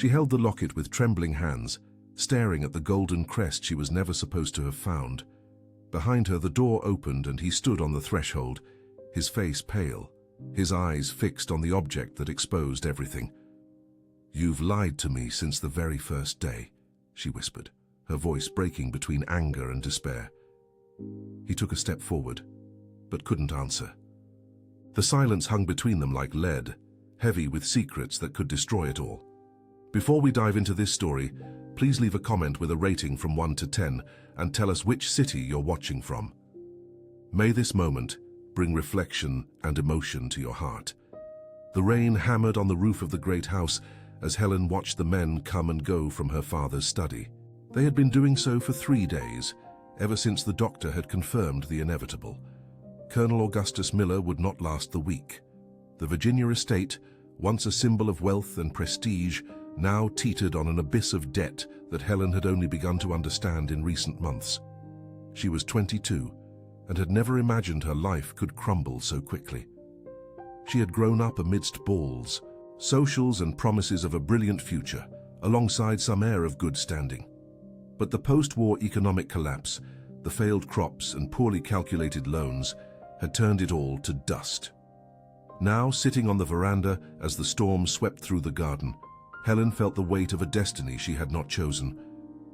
She held the locket with trembling hands, staring at the golden crest she was never supposed to have found. Behind her, the door opened and he stood on the threshold, his face pale, his eyes fixed on the object that exposed everything. "You've lied to me since the very first day," she whispered, her voice breaking between anger and despair. He took a step forward, but couldn't answer. The silence hung between them like lead, heavy with secrets that could destroy it all. Before we dive into this story, please leave a comment with a rating from 1 to 10 and tell us which city you're watching from. May this moment bring reflection and emotion to your heart. The rain hammered on the roof of the great house as Helen watched the men come and go from her father's study. They had been doing so for 3 days, ever since the doctor had confirmed the inevitable. Colonel Augustus Miller would not last the week. The Virginia estate, once a symbol of wealth and prestige, now teetered on an abyss of debt that Helen had only begun to understand in recent months. She was 22 and had never imagined her life could crumble so quickly. She had grown up amidst balls, socials and promises of a brilliant future, alongside some air of good standing. But the post-war economic collapse, the failed crops and poorly calculated loans had turned it all to dust. Now, sitting on the veranda as the storm swept through the garden, Helen felt the weight of a destiny she had not chosen.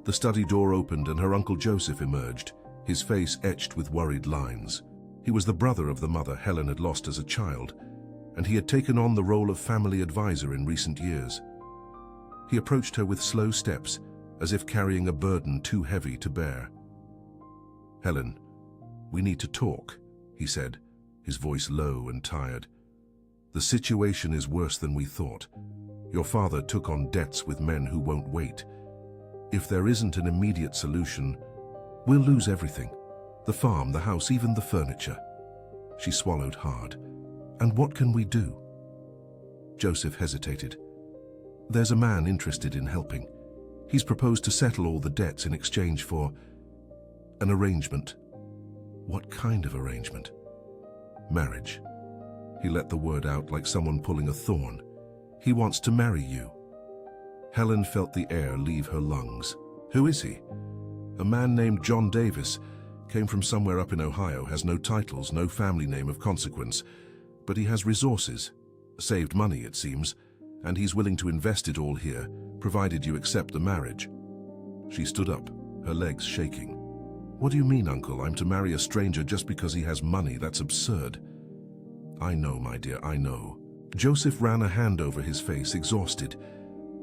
The study door opened and her Uncle Joseph emerged, his face etched with worried lines. He was the brother of the mother Helen had lost as a child, and he had taken on the role of family advisor in recent years. He approached her with slow steps, as if carrying a burden too heavy to bear. "Helen, we need to talk," he said, his voice low and tired. "The situation is worse than we thought. Your father took on debts with men who won't wait. If there isn't an immediate solution, we'll lose everything. The farm, the house, even the furniture." She swallowed hard. "And what can we do?" Joseph hesitated. "There's a man interested in helping. He's proposed to settle all the debts in exchange for an arrangement." "What kind of arrangement?" "Marriage." He let the word out like someone pulling a thorn. "He wants to marry you." Helen felt the air leave her lungs. "Who is he?" "A man named John Davis. Came from somewhere up in Ohio, has no titles, no family name of consequence. But he has resources. Saved money, it seems. And he's willing to invest it all here, provided you accept the marriage." She stood up, her legs shaking. "What do you mean, Uncle? I'm to marry a stranger just because he has money? That's absurd." "I know, my dear, I know." Joseph ran a hand over his face, exhausted.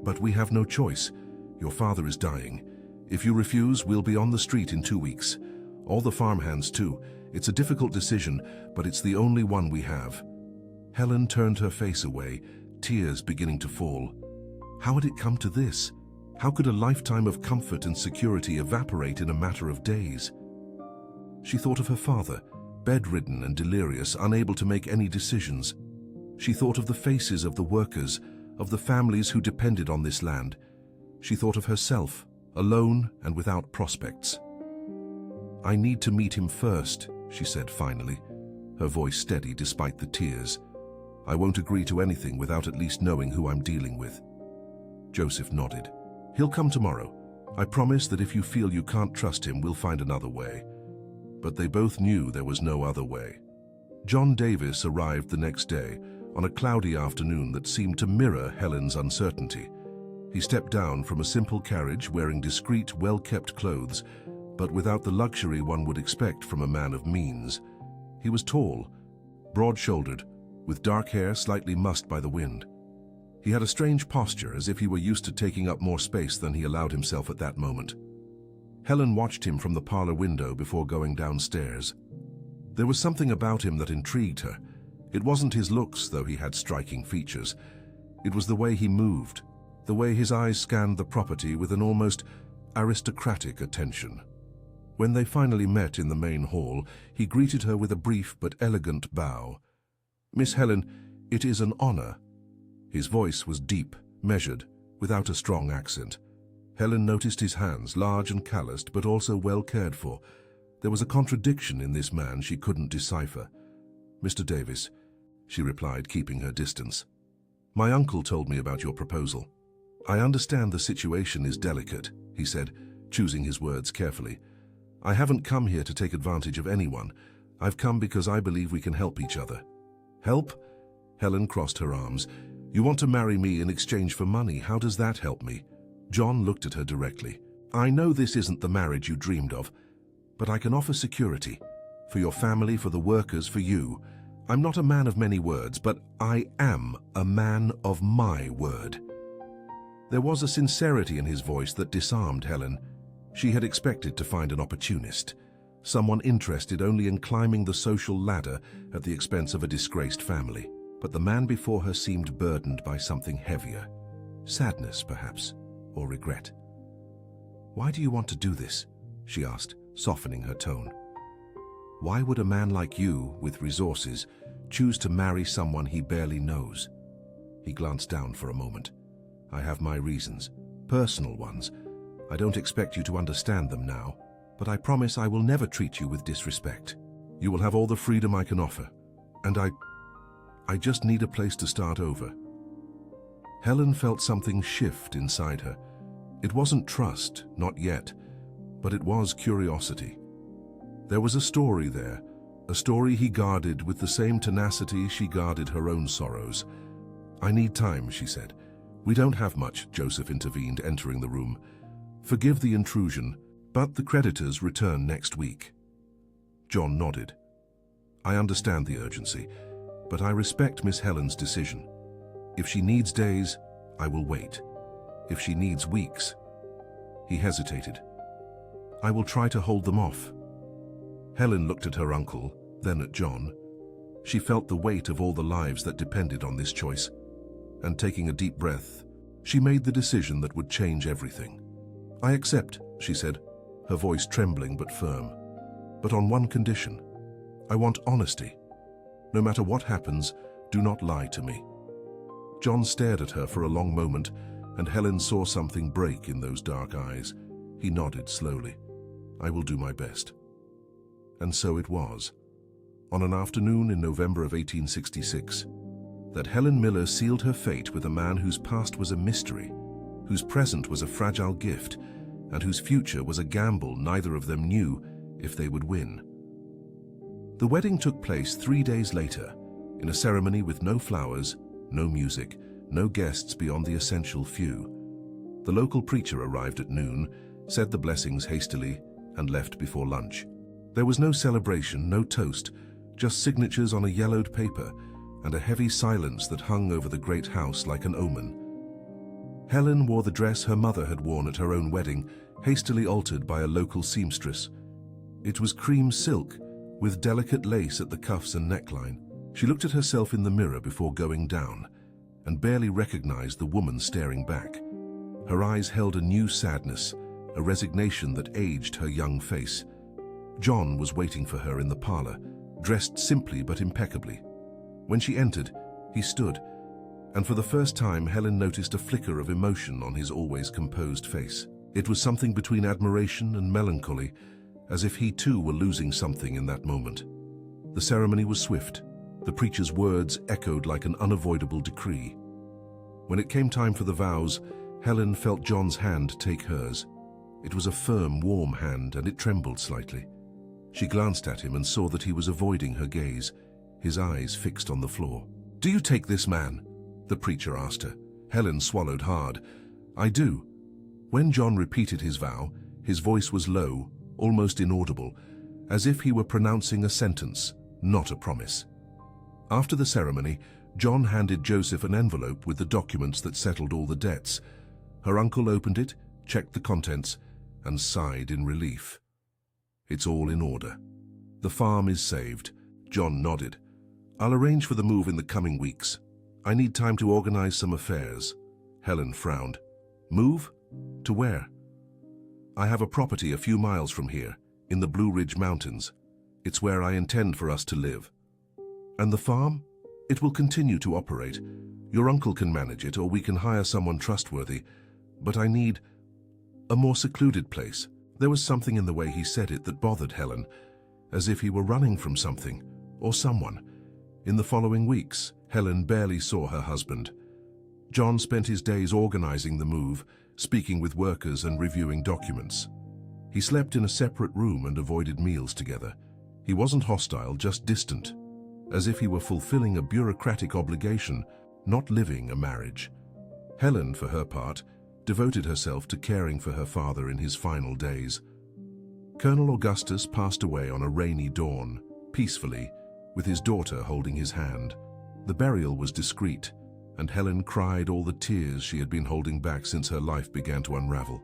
"But we have no choice. Your father is dying. If you refuse, we'll be on the street in 2 weeks. All the farmhands, too. It's a difficult decision, but it's the only one we have." Helen turned her face away, tears beginning to fall. How had it come to this? How could a lifetime of comfort and security evaporate in a matter of days? She thought of her father, bedridden and delirious, unable to make any decisions. She thought of the faces of the workers, of the families who depended on this land. She thought of herself, alone and without prospects. "I need to meet him first," she said finally, her voice steady despite the tears. "I won't agree to anything without at least knowing who I'm dealing with." Joseph nodded. "He'll come tomorrow. I promise that if you feel you can't trust him, we'll find another way." But they both knew there was no other way. John Davis arrived the next day, on a cloudy afternoon that seemed to mirror Helen's uncertainty. He stepped down from a simple carriage wearing discreet, well-kept clothes, but without the luxury one would expect from a man of means. He was tall, broad-shouldered, with dark hair slightly mussed by the wind. He had a strange posture, as if he were used to taking up more space than he allowed himself at that moment. Helen watched him from the parlor window before going downstairs. There was something about him that intrigued her. It wasn't his looks, though he had striking features. It was the way he moved, the way his eyes scanned the property with an almost aristocratic attention. When they finally met in the main hall, he greeted her with a brief but elegant bow. "Miss Helen, it is an honor." His voice was deep, measured, without a strong accent. Helen noticed his hands, large and calloused, but also well cared for. There was a contradiction in this man she couldn't decipher. "Mr. Davis," she replied, keeping her distance. "My uncle told me about your proposal. I understand the situation is delicate, he said, choosing his words carefully. I haven't come here to take advantage of anyone. I've come because I believe we can help each other. Help? Helen crossed her arms. You want to marry me in exchange for money. How does that help me? John looked at her directly. I know this isn't the marriage you dreamed of, but I can offer security. For your family, for the workers, for you. I'm not a man of many words, but I am a man of my word. There was a sincerity in his voice that disarmed Helen. She had expected to find an opportunist, someone interested only in climbing the social ladder at the expense of a disgraced family. But the man before her seemed burdened by something heavier. Sadness, perhaps, or regret. Why do you want to do this? She asked, softening her tone. Why would a man like you, with resources, choose to marry someone he barely knows? He glanced down for a moment. I have my reasons, personal ones. I don't expect you to understand them now, but I promise I will never treat you with disrespect. You will have all the freedom I can offer, and I just need a place to start over. Helen felt something shift inside her. It wasn't trust, not yet, but it was curiosity. There was a story there, a story he guarded with the same tenacity she guarded her own sorrows. I need time, she said. We don't have much, Joseph intervened, entering the room. Forgive the intrusion, but the creditors return next week. John nodded. I understand the urgency, but I respect Miss Helen's decision. If she needs days, I will wait. If she needs weeks. He hesitated. I will try to hold them off. Helen looked at her uncle, then at John. She felt the weight of all the lives that depended on this choice, and taking a deep breath, she made the decision that would change everything. I accept, she said, her voice trembling but firm. But on one condition. I want honesty. No matter what happens, do not lie to me. John stared at her for a long moment, and Helen saw something break in those dark eyes. He nodded slowly. I will do my best. And so it was, on an afternoon in November of 1866, that Helen Miller sealed her fate with a man whose past was a mystery, whose present was a fragile gift, and whose future was a gamble neither of them knew if they would win. The wedding took place 3 days later, in a ceremony with no flowers, no music, no guests beyond the essential few. The local preacher arrived at noon, said the blessings hastily, and left before lunch. There was no celebration, no toast, just signatures on a yellowed paper and a heavy silence that hung over the great house like an omen. Helen wore the dress her mother had worn at her own wedding, hastily altered by a local seamstress. It was cream silk, with delicate lace at the cuffs and neckline. She looked at herself in the mirror before going down, and barely recognized the woman staring back. Her eyes held a new sadness, a resignation that aged her young face. John was waiting for her in the parlor, dressed simply but impeccably. When she entered, he stood, and for the first time Helen noticed a flicker of emotion on his always composed face. It was something between admiration and melancholy, as if he too were losing something in that moment. The ceremony was swift. The preacher's words echoed like an unavoidable decree. When it came time for the vows, Helen felt John's hand take hers. It was a firm, warm hand, and it trembled slightly. She glanced at him and saw that he was avoiding her gaze, his eyes fixed on the floor. "Do you take this man?" the preacher asked her. Helen swallowed hard. "I do." When John repeated his vow, his voice was low, almost inaudible, as if he were pronouncing a sentence, not a promise. After the ceremony, John handed Joseph an envelope with the documents that settled all the debts. Her uncle opened it, checked the contents, and sighed in relief. "It's all in order. The farm is saved." John nodded. "I'll arrange for the move in the coming weeks. I need time to organize some affairs." Helen frowned. "Move? To where?" "I have a property a few miles from here, in the Blue Ridge Mountains. It's where I intend for us to live." "And the farm? It will continue to operate. Your uncle can manage it, or we can hire someone trustworthy. But I need a more secluded place." There was something in the way he said it that bothered Helen, as if he were running from something, or someone. In the following weeks, Helen barely saw her husband. John spent his days organizing the move, speaking with workers and reviewing documents. He slept in a separate room and avoided meals together. He wasn't hostile, just distant, as if he were fulfilling a bureaucratic obligation, not living a marriage. Helen, for her part, devoted herself to caring for her father in his final days. Colonel Augustus passed away on a rainy dawn, peacefully, with his daughter holding his hand. The burial was discreet, and Helen cried all the tears she had been holding back since her life began to unravel.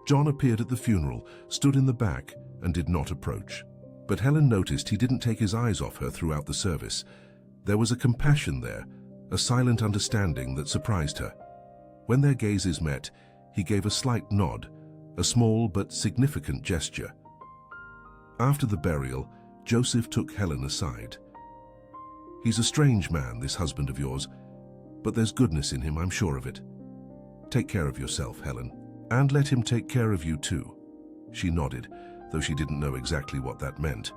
John appeared at the funeral, stood in the back, and did not approach. But Helen noticed he didn't take his eyes off her throughout the service. There was a compassion there, a silent understanding that surprised her. When their gazes met, he gave a slight nod, a small but significant gesture. After the burial, Joseph took Helen aside. "He's a strange man, this husband of yours, but there's goodness in him, I'm sure of it. Take care of yourself, Helen, and let him take care of you too." She nodded, though she didn't know exactly what that meant.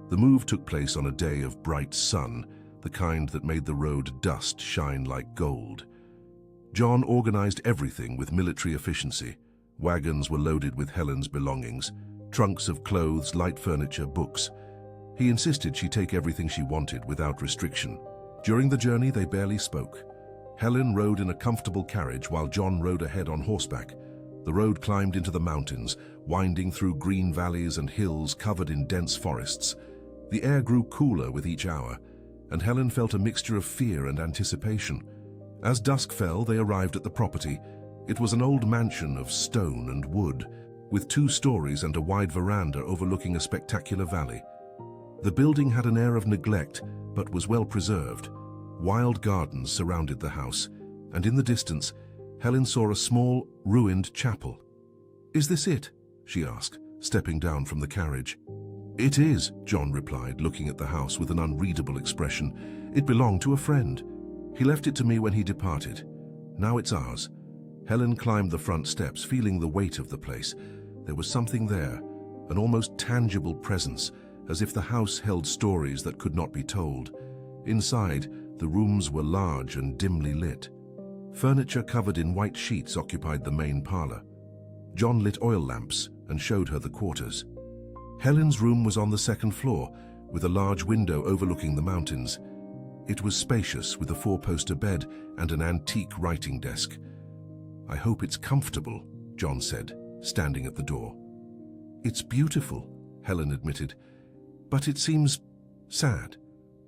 The move took place on a day of bright sun, the kind that made the road dust shine like gold. John organized everything with military efficiency. Wagons were loaded with Helen's belongings, trunks of clothes, light furniture, books. He insisted she take everything she wanted without restriction. During the journey, they barely spoke. Helen rode in a comfortable carriage while John rode ahead on horseback. The road climbed into the mountains, winding through green valleys and hills covered in dense forests. The air grew cooler with each hour, and Helen felt a mixture of fear and anticipation. As dusk fell, they arrived at the property. It was an old mansion of stone and wood, with 2 stories and a wide veranda overlooking a spectacular valley. The building had an air of neglect, but was well preserved. Wild gardens surrounded the house, and in the distance, Helen saw a small, ruined chapel. "Is this it?" she asked, stepping down from the carriage. "It is," John replied, looking at the house with an unreadable expression. "It belonged to a friend. He left it to me when he departed. Now it's ours." Helen climbed the front steps, feeling the weight of the place. There was something there, an almost tangible presence, as if the house held stories that could not be told. Inside, the rooms were large and dimly lit. Furniture covered in white sheets occupied the main parlor. John lit oil lamps and showed her the quarters. Helen's room was on the 2nd floor, with a large window overlooking the mountains. It was spacious, with a 4-poster bed and an antique writing desk. "I hope it's comfortable," John said, standing at the door. "It's beautiful," Helen admitted, "but it seems sad,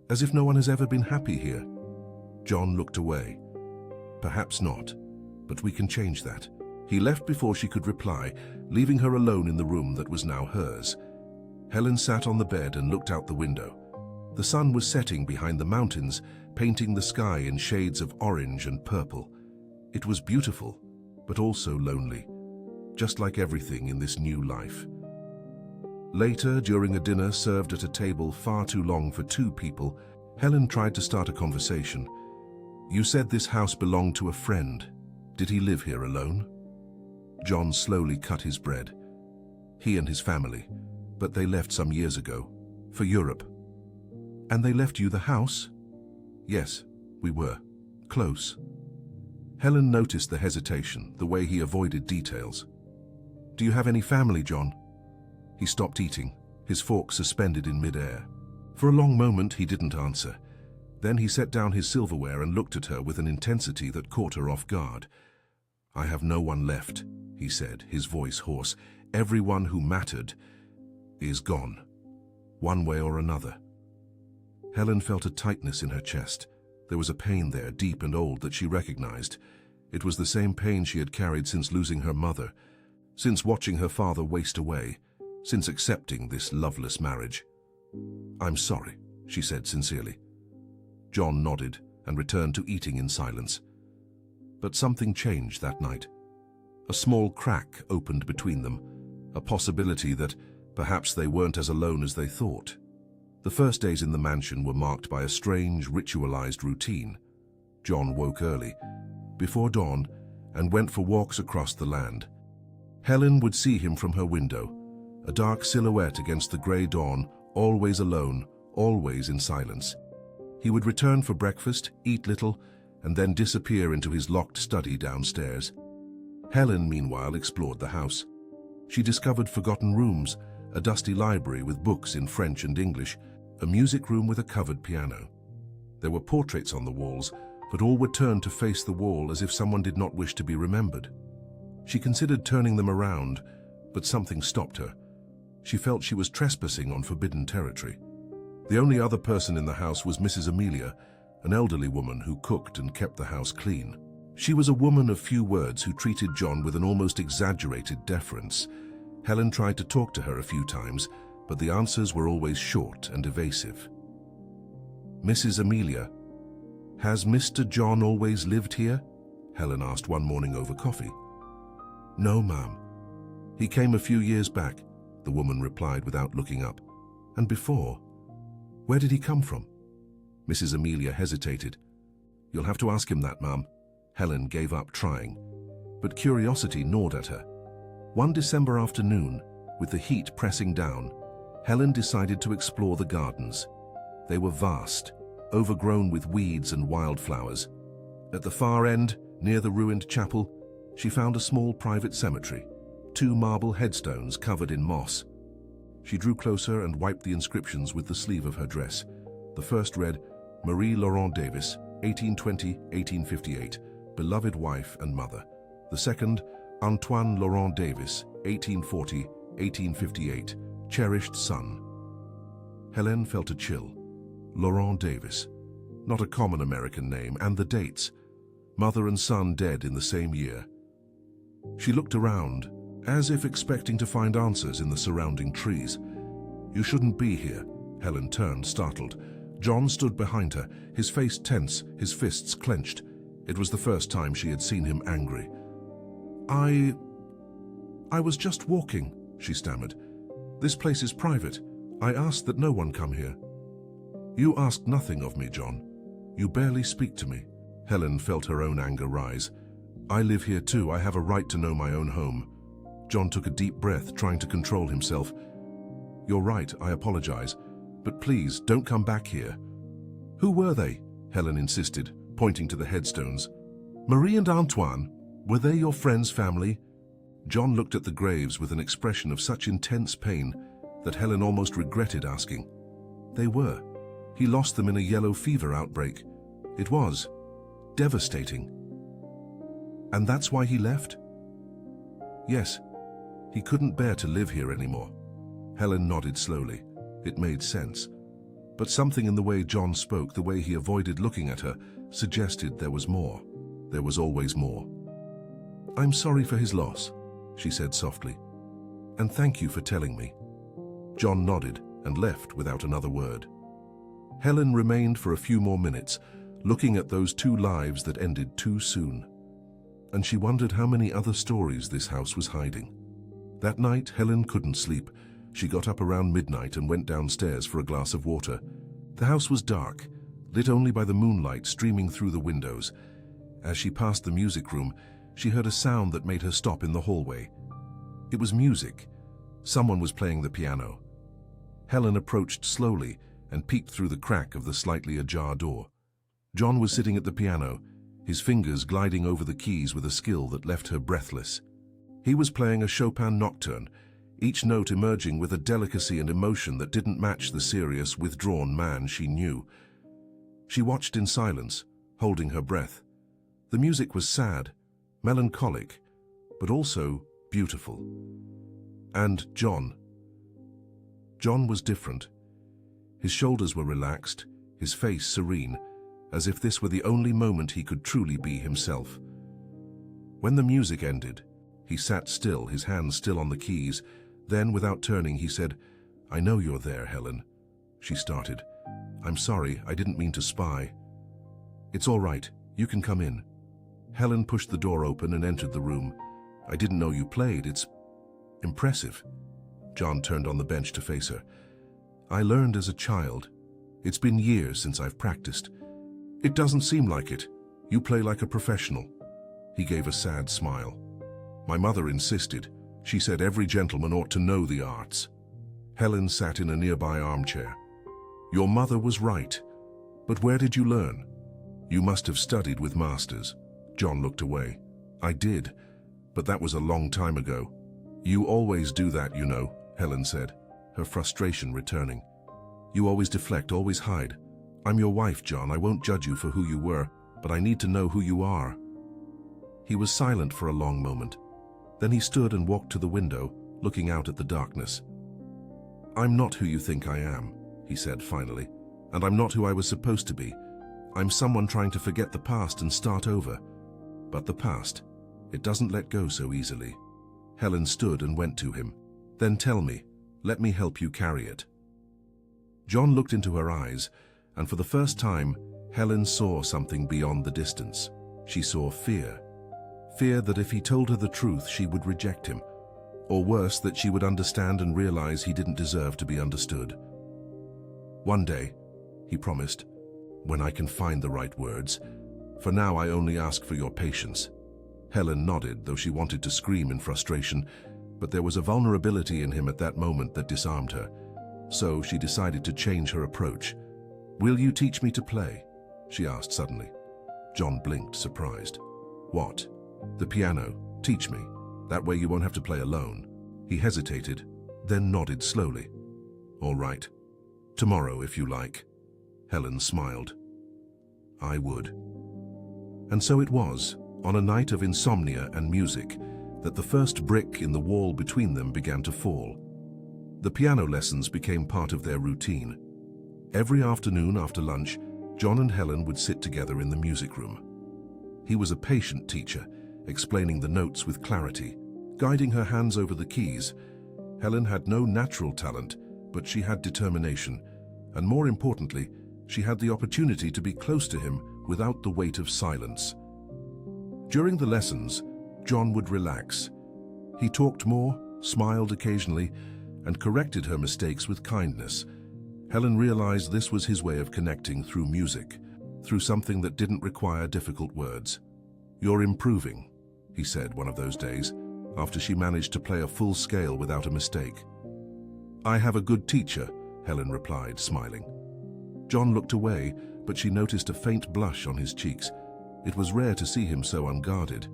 as if no one has ever been happy here." John looked away. "Perhaps not, but we can change that." He left before she could reply, leaving her alone in the room that was now hers. Helen sat on the bed and looked out the window. The sun was setting behind the mountains, painting the sky in shades of orange and purple. It was beautiful, but also lonely, just like everything in this new life. Later, during a dinner served at a table far too long for 2 people, Helen tried to start a conversation. "You said this house belonged to a friend. Did he live here alone?" John slowly cut his bread. "He and his family, but they left some years ago, for Europe." "And they left you the house?" "Yes, we were. Close." Helen noticed the hesitation, the way he avoided details. "Do you have any family, John?" He stopped eating, his fork suspended in mid-air. For a long moment he didn't answer. Then he set down his silverware and looked at her with an intensity that caught her off guard. "I have no one left," he said, his voice hoarse. "Everyone who mattered is gone, one way or another." Helen felt a tightness in her chest. There was a pain there, deep and old, that she recognized. It was the same pain she had carried since losing her mother, since watching her father waste away, since accepting this loveless marriage. "I'm sorry," she said sincerely. John nodded and returned to eating in silence. But something changed that night. A small crack opened between them, a possibility that perhaps they weren't as alone as they thought. The first days in the mansion were marked by a strange, ritualized routine. John woke early, before dawn, and went for walks across the land. Helen would see him from her window, a dark silhouette against the grey dawn, always alone, always in silence. He would return for breakfast, eat little, and then disappear into his locked study downstairs. Helen, meanwhile, explored the house. She discovered forgotten rooms, a dusty library with books in French and English, a music room with a covered piano. There were portraits on the walls, but all were turned to face the wall as if someone did not wish to be remembered. She considered turning them around, but something stopped her. She felt she was trespassing on forbidden territory. The only other person in the house was Mrs. Amelia, an elderly woman who cooked and kept the house clean. She was a woman of few words who treated John with an almost exaggerated deference. Helen tried to talk to her a few times, but the answers were always short and evasive. "Mrs. Amelia, has Mr. John always lived here?" Helen asked one morning over coffee. "No, ma'am. He came a few years back," the woman replied without looking up. "And before? Where did he come from?" Mrs. Amelia hesitated. "You'll have to ask him that, ma'am." Helen gave up trying, but curiosity gnawed at her. One December afternoon, with the heat pressing down, Helen decided to explore the gardens. They were vast, overgrown with weeds and wildflowers. At the far end, near the ruined chapel, she found a small private cemetery, 2 marble headstones covered in moss. She drew closer and wiped the inscriptions with the sleeve of her dress. The first read, "Marie Laurent Davis, 1820-1858, beloved wife and mother." The second, "Antoine Laurent Davis, 1840-1858, cherished son." Helen felt a chill. Laurent Davis, not a common American name, and the dates. Mother and son dead in the same year. She looked around, as if expecting to find answers in the surrounding trees. "You shouldn't be here." Helen turned, startled. John stood behind her, his face tense, his fists clenched. It was the first time she had seen him angry. I was just walking," she stammered. "This place is private. I asked that no one come here." "You asked nothing of me, John. You barely speak to me." Helen felt her own anger rise. "I live here too. I have a right to know my own home." John took a deep breath, trying to control himself. "You're right, I apologize. But please, don't come back here." "Who were they?" Helen insisted, pointing to the headstones. "Marie and Antoine? Were they your friend's family?" John looked at the graves with an expression of such intense pain that Helen almost regretted asking. "They were. He lost them in a yellow fever outbreak. It was devastating." "And that's why he left?" "Yes. He couldn't bear to live here anymore." Helen nodded slowly. It made sense. But something in the way John spoke, the way he avoided looking at her, suggested there was more. There was always more. "I'm sorry for his loss," she said softly. "And thank you for telling me." John nodded and left without another word. Helen remained for a few more minutes, looking at those 2 lives that ended too soon. And she wondered how many other stories this house was hiding. That night, Helen couldn't sleep. She got up around midnight and went downstairs for a glass of water. The house was dark, lit only by the moonlight streaming through the windows. As she passed the music room, she heard a sound that made her stop in the hallway. It was music. Someone was playing the piano. Helen approached slowly and peeked through the crack of the slightly ajar door. John was sitting at the piano, his fingers gliding over the keys with a skill that left her breathless. He was playing a Chopin nocturne, each note emerging with a delicacy and emotion that didn't match the serious, withdrawn man she knew. She watched in silence, holding her breath. The music was sad, melancholic, but also beautiful. And John. John was different. His shoulders were relaxed, his face serene, as if this were the only moment he could truly be himself. When the music ended, he sat still, his hands still on the keys. Then, without turning, he said, "I know you're there, Helen." She started. "I'm sorry, I didn't mean to spy." "It's all right, you can come in." Helen pushed the door open and entered the room. "I didn't know you played. It's impressive." John turned on the bench to face her. "I learned as a child. It's been years since I've practiced." "It doesn't seem like it. You play like a professional." He gave a sad smile. "My mother insisted. She said every gentleman ought to know the arts." Helen sat in a nearby armchair. "Your mother was right. But where did you learn?" You must have studied with masters. John looked away. I did, but that was a long time ago. You always do that, you know, Helen said, her frustration returning. You always deflect, always hide. I'm your wife, John. I won't judge you for who you were, but I need to know who you are. He was silent for a long moment. Then he stood and walked to the window, looking out at the darkness. I'm not who you think I am, he said finally, and I'm not who I was supposed to be. I'm someone trying to forget the past and start over. But the past, it doesn't let go so easily. Helen stood and went to him. Then tell me, let me help you carry it. John looked into her eyes, and for the first time, Helen saw something beyond the distance. She saw fear. Fear that if he told her the truth, she would reject him. Or worse, that she would understand and realize he didn't deserve to be understood. One day, he promised, when I can find the right words. For now, I only ask for your patience. Helen nodded, though she wanted to scream in frustration, but there was a vulnerability in him at that moment that disarmed her. So she decided to change her approach. Will you teach me to play? She asked suddenly. John blinked, surprised. What? The piano. Teach me. That way you won't have to play alone. He hesitated, then nodded slowly. All right. Tomorrow, if you like. Helen smiled. I would. And so it was, on a night of insomnia and music, that the first brick in the wall between them began to fall. The piano lessons became part of their routine. Every afternoon after lunch, John and Helen would sit together in the music room. He was a patient teacher, explaining the notes with clarity, guiding her hands over the keys. Helen had no natural talent, but she had determination, and more importantly, she had the opportunity to be close to him without the weight of silence. During the lessons, John would relax. He talked more, smiled occasionally, and corrected her mistakes with kindness. Helen realized this was his way of connecting through music, through something that didn't require difficult words. You're improving, he said one of those days, after she managed to play a full scale without a mistake. I have a good teacher, Helen replied, smiling. John looked away, but she noticed a faint blush on his cheeks. It was rare to see him so unguarded.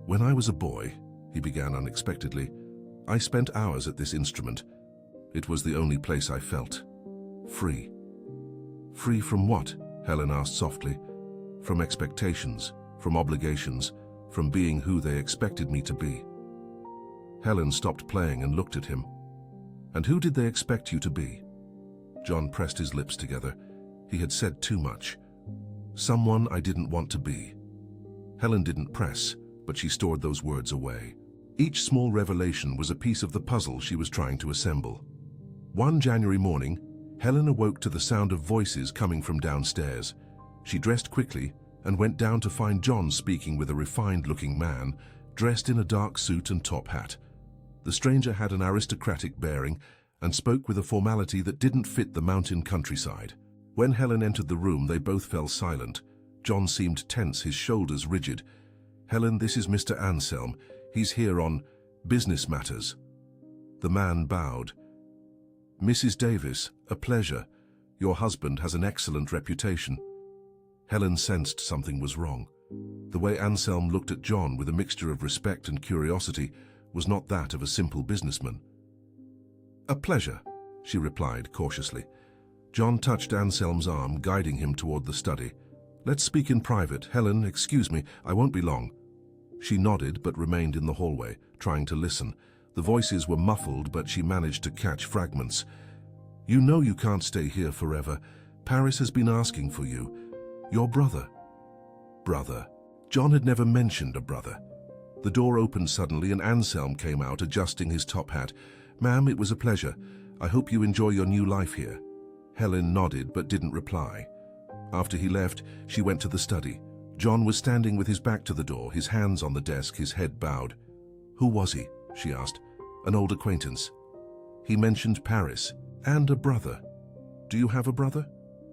When I was a boy, he began unexpectedly, I spent hours at this instrument. It was the only place I felt free. Free from what? Helen asked softly. From expectations, from obligations, from being who they expected me to be. Helen stopped playing and looked at him. And who did they expect you to be? John pressed his lips together. He had said too much. Someone I didn't want to be. Helen didn't press, but she stored those words away. Each small revelation was a piece of the puzzle she was trying to assemble. One January morning, Helen awoke to the sound of voices coming from downstairs. She dressed quickly and went down to find John speaking with a refined-looking man, dressed in a dark suit and top hat. The stranger had an aristocratic bearing and spoke with a formality that didn't fit the mountain countryside. When Helen entered the room, they both fell silent. John seemed tense, his shoulders rigid. Helen, this is Mr. Anselm. He's here on business matters. The man bowed. Mrs. Davis, a pleasure. Your husband has an excellent reputation. Helen sensed something was wrong. The way Anselm looked at John with a mixture of respect and curiosity was not that of a simple businessman. A pleasure, she replied cautiously. John touched Anselm's arm, guiding him toward the study. Let's speak in private. Helen, excuse me, I won't be long. She nodded but remained in the hallway, trying to listen. The voices were muffled, but she managed to catch fragments. You know you can't stay here forever. Paris has been asking for you. Your brother. Brother. John had never mentioned a brother. The door opened suddenly and Anselm came out, adjusting his top hat. Ma'am, it was a pleasure. I hope you enjoy your new life here. Helen nodded but didn't reply. After he left, she went to the study. John was standing with his back to the door, his hands on the desk, his head bowed. Who was he? She asked. An old acquaintance. He mentioned Paris and a brother. Do you have a brother?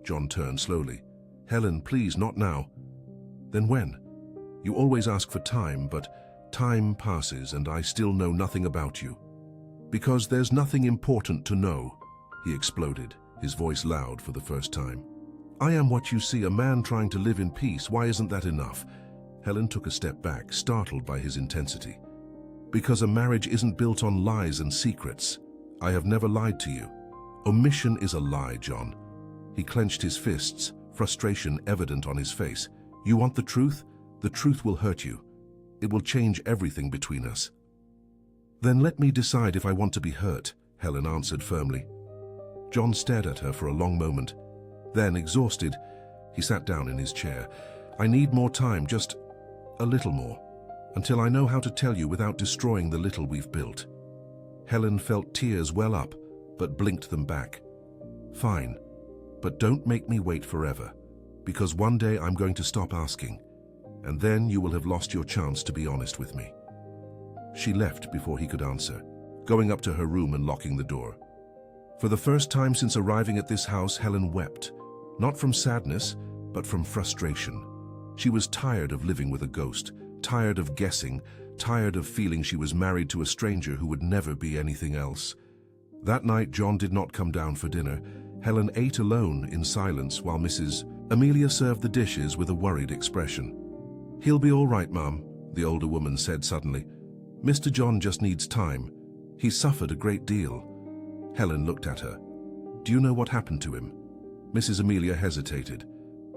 John turned slowly. Helen, please, not now. Then when? You always ask for time, but time passes and I still know nothing about you. Because there's nothing important to know, he exploded, his voice loud for the first time. I am what you see, a man trying to live in peace. Why isn't that enough? Helen took a step back, startled by his intensity. Because a marriage isn't built on lies and secrets. I have never lied to you. Omission is a lie, John. He clenched his fists, frustration evident on his face. You want the truth? The truth will hurt you. It will change everything between us. Then let me decide if I want to be hurt, Helen answered firmly. John stared at her for a long moment. Then, exhausted, he sat down in his chair. I need more time, just a little more, until I know how to tell you without destroying the little we've built. Helen felt tears well up, but blinked them back. Fine, but don't make me wait forever, because one day I'm going to stop asking, and then you will have lost your chance to be honest with me. She left before he could answer, going up to her room and locking the door. For the first time since arriving at this house, Helen wept, not from sadness, but from frustration. She was tired of living with a ghost, tired of guessing, tired of feeling she was married to a stranger who would never be anything else. That night, John did not come down for dinner. Helen ate alone in silence while Mrs. Amelia served the dishes with a worried expression. He'll be all right, Mum, the older woman said suddenly. Mr. John just needs time. He suffered a great deal. Helen looked at her. Do you know what happened to him? Mrs. Amelia hesitated.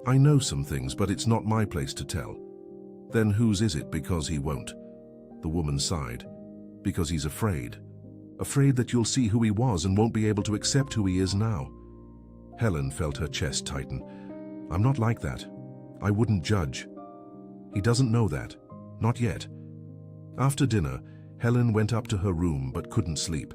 I know some things, but it's not my place to tell. Then whose is it? Because he won't. The woman sighed. Because he's afraid. Afraid that you'll see who he was and won't be able to accept who he is now. Helen felt her chest tighten. I'm not like that. I wouldn't judge. He doesn't know that. Not yet. After dinner, Helen went up to her room but couldn't sleep.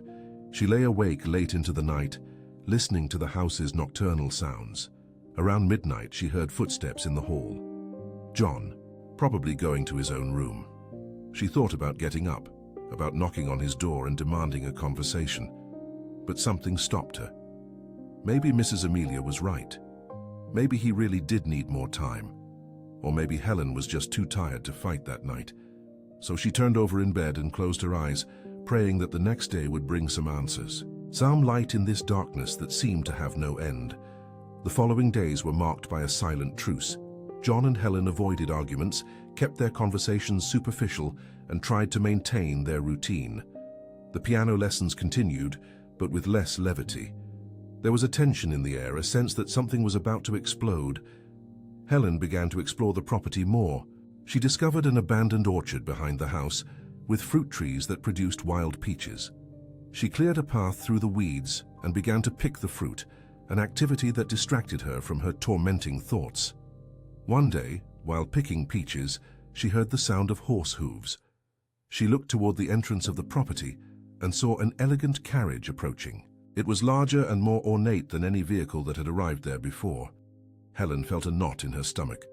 She lay awake late into the night, listening to the house's nocturnal sounds. Around midnight, she heard footsteps in the hall. John, probably going to his own room. She thought about getting up, about knocking on his door and demanding a conversation. But something stopped her. Maybe Mrs. Amelia was right. Maybe he really did need more time. Or maybe Helen was just too tired to fight that night. So she turned over in bed and closed her eyes, praying that the next day would bring some answers. Some light in this darkness that seemed to have no end. The following days were marked by a silent truce. John and Helen avoided arguments, kept their conversations superficial, and tried to maintain their routine. The piano lessons continued, but with less levity. There was a tension in the air, a sense that something was about to explode. Helen began to explore the property more. She discovered an abandoned orchard behind the house, with fruit trees that produced wild peaches. She cleared a path through the weeds and began to pick the fruit, an activity that distracted her from her tormenting thoughts. One day, while picking peaches, she heard the sound of horse hooves. She looked toward the entrance of the property and saw an elegant carriage approaching. It was larger and more ornate than any vehicle that had arrived there before. Helen felt a knot in her stomach.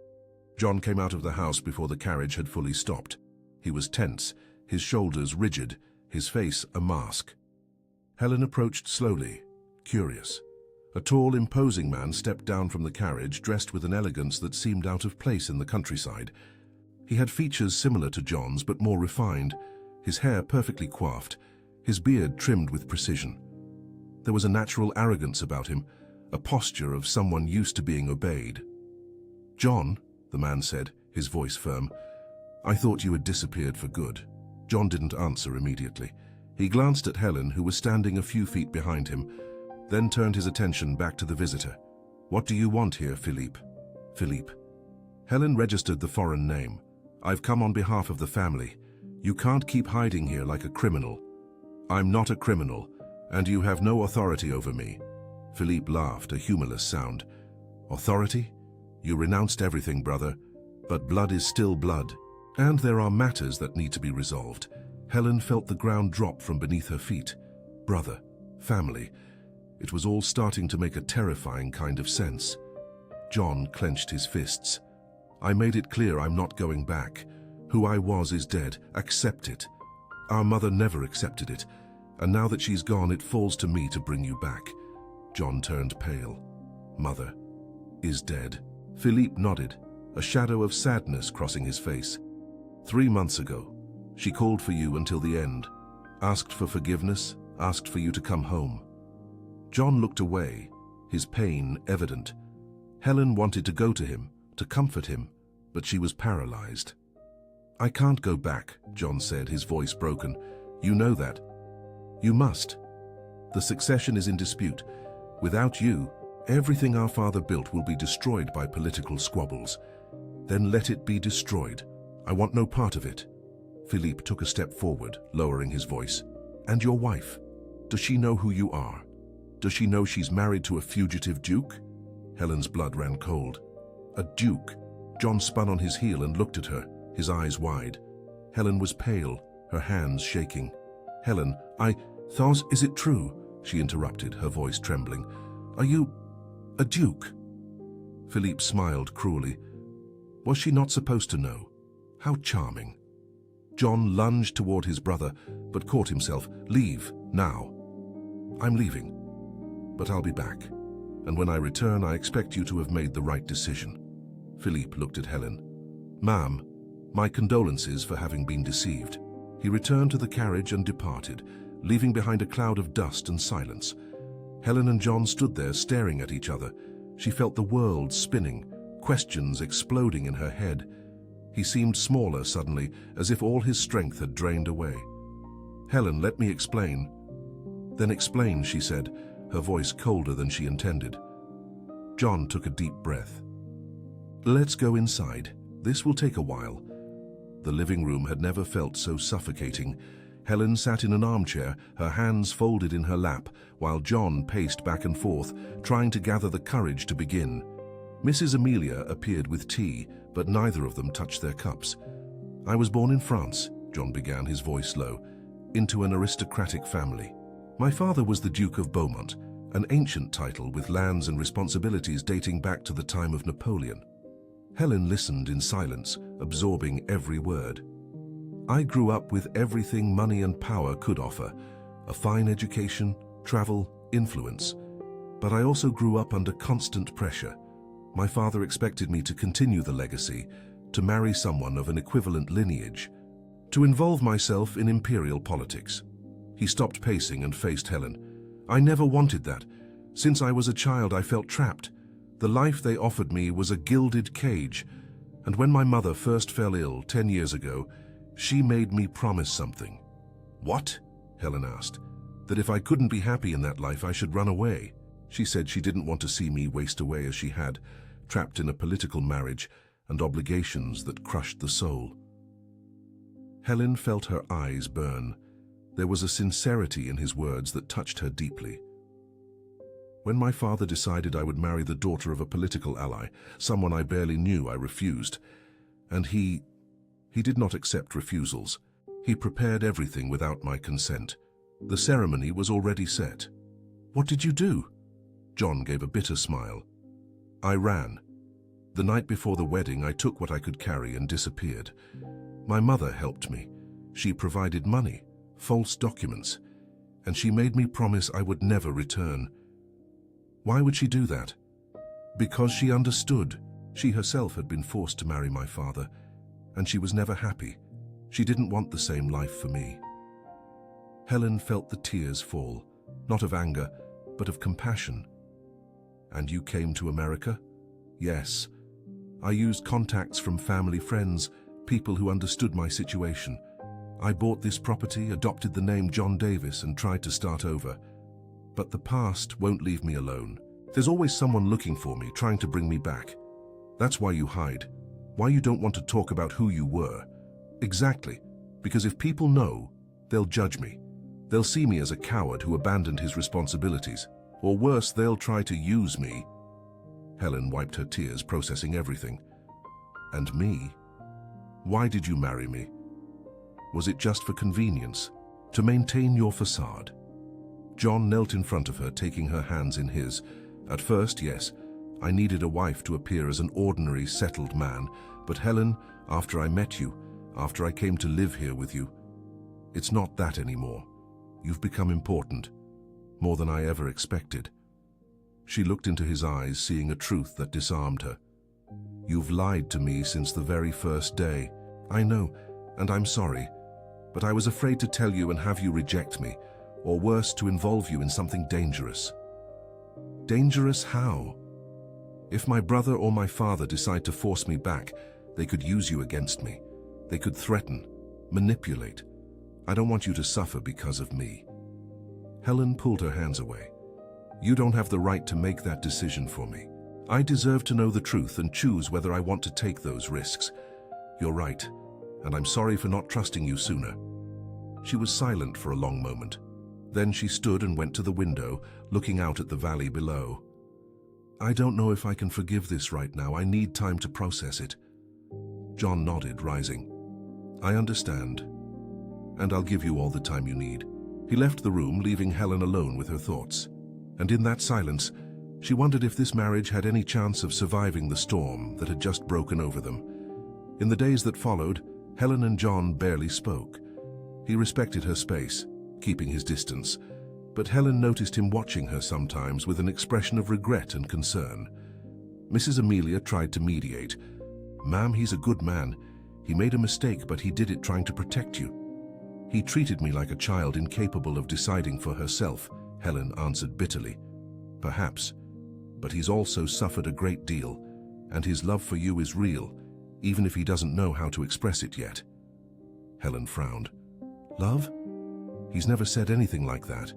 John came out of the house before the carriage had fully stopped. He was tense, his shoulders rigid, his face a mask. Helen approached slowly, curious. A tall, imposing man stepped down from the carriage, dressed with an elegance that seemed out of place in the countryside. He had features similar to John's, but more refined, his hair perfectly coiffed, his beard trimmed with precision. There was a natural arrogance about him, a posture of someone used to being obeyed. John, the man said, his voice firm, I thought you had disappeared for good. John didn't answer immediately. He glanced at Helen, who was standing a few feet behind him, then turned his attention back to the visitor. What do you want here, Philippe? Philippe. Helen registered the foreign name. I've come on behalf of the family. You can't keep hiding here like a criminal. I'm not a criminal, and you have no authority over me. Philippe laughed, a humorless sound. Authority? You renounced everything, brother, but blood is still blood, and there are matters that need to be resolved. Helen felt the ground drop from beneath her feet. Brother, family. It was all starting to make a terrifying kind of sense. John clenched his fists. I made it clear I'm not going back. Who I was is dead. Accept it. Our mother never accepted it, and now that she's gone, it falls to me to bring you back. John turned pale. Mother is dead. Philippe nodded, a shadow of sadness crossing his face. 3 months ago, she called for you until the end, asked for forgiveness, asked for you to come home. John looked away, his pain evident. Helen wanted to go to him, to comfort him, but she was paralyzed. "I can't go back," John said, his voice broken. "You know that. You must. The succession is in dispute. Without you, everything our father built will be destroyed by political squabbles. Then let it be destroyed. I want no part of it." Philippe took a step forward, lowering his voice. "And your wife? Does she know who you are? Does she know she's married to a fugitive duke?" Helen's blood ran cold. "A duke?" John spun on his heel and looked at her, his eyes wide. Helen was pale, her hands shaking. "Helen, Thos, is it true?" she interrupted, her voice trembling. "Are you a duke?" Philippe smiled cruelly. Was she not supposed to know? How charming. John lunged toward his brother, but caught himself. "Leave, now." "I'm leaving, but I'll be back. And when I return, I expect you to have made the right decision." Philippe looked at Helen. "Ma'am, my condolences for having been deceived." He returned to the carriage and departed, leaving behind a cloud of dust and silence. Helen and John stood there staring at each other. She felt the world spinning, questions exploding in her head. He seemed smaller suddenly, as if all his strength had drained away. "Helen, let me explain." "Then explain," she said, her voice colder than she intended. John took a deep breath. "Let's go inside. This will take a while." The living room had never felt so suffocating. Helen sat in an armchair, her hands folded in her lap, while John paced back and forth, trying to gather the courage to begin. Mrs. Amelia appeared with tea, but neither of them touched their cups. "I was born in France," John began, his voice low, "into an aristocratic family. My father was the Duke of Beaumont, an ancient title with lands and responsibilities dating back to the time of Napoleon." Helen listened in silence, absorbing every word. "I grew up with everything money and power could offer, a fine education, travel, influence. But I also grew up under constant pressure. My father expected me to continue the legacy, to marry someone of an equivalent lineage, to involve myself in imperial politics." He stopped pacing and faced Helen. "I never wanted that. Since I was a child, I felt trapped. The life they offered me was a gilded cage. And when my mother first fell ill 10 years ago, she made me promise something." "What?" Helen asked. "That if I couldn't be happy in that life, I should run away. She said she didn't want to see me waste away as she had, trapped in a political marriage and obligations that crushed the soul." Helen felt her eyes burn. There was a sincerity in his words that touched her deeply. "When my father decided I would marry the daughter of a political ally, someone I barely knew, I refused. And he did not accept refusals. He prepared everything without my consent. The ceremony was already set." "What did you do?" John gave a bitter smile. "I ran. The night before the wedding, I took what I could carry and disappeared. My mother helped me. She provided money, false documents, and she made me promise I would never return." "Why would she do that?" "Because she understood. She herself had been forced to marry my father, and she was never happy. She didn't want the same life for me." Helen felt the tears fall, not of anger, but of compassion. "And you came to America?" "Yes. I used contacts from family, friends, people who understood my situation. I bought this property, adopted the name John Davis, and tried to start over. But the past won't leave me alone. There's always someone looking for me, trying to bring me back. That's why you hide, why you don't want to talk about who you were. Exactly, because if people know, they'll judge me. They'll see me as a coward who abandoned his responsibilities. Or worse, they'll try to use me." Helen wiped her tears, processing everything. "And me? Why did you marry me? Was it just for convenience, to maintain your facade?" John knelt in front of her, taking her hands in his. "At first, yes, I needed a wife to appear as an ordinary, settled man. But Helen, after I met you, after I came to live here with you, it's not that anymore. You've become important, more than I ever expected." She looked into his eyes, seeing a truth that disarmed her. "You've lied to me since the very first day. I know, and I'm sorry, but I was afraid to tell you and have you reject me, or worse, to involve you in something dangerous." "Dangerous how?" If my brother or my father decide to force me back, they could use you against me. They could threaten, manipulate. I don't want you to suffer because of me." Helen pulled her hands away. "You don't have the right to make that decision for me. I deserve to know the truth and choose whether I want to take those risks. You're right, and I'm sorry for not trusting you sooner." She was silent for a long moment. Then she stood and went to the window, looking out at the valley below. "I don't know if I can forgive this right now. I need time to process it." John nodded, rising. "I understand, and I'll give you all the time you need." He left the room, leaving Helen alone with her thoughts. And in that silence, she wondered if this marriage had any chance of surviving the storm that had just broken over them. In the days that followed, Helen and John barely spoke. He respected her space, keeping his distance, but Helen noticed him watching her sometimes with an expression of regret and concern. Mrs. Amelia tried to mediate. "Ma'am, he's a good man. He made a mistake, but he did it trying to protect you." "He treated me like a child incapable of deciding for herself," Helen answered bitterly. "Perhaps, but he's also suffered a great deal, and his love for you is real, even if he doesn't know how to express it yet." Helen frowned. "Love? He's never said anything like that."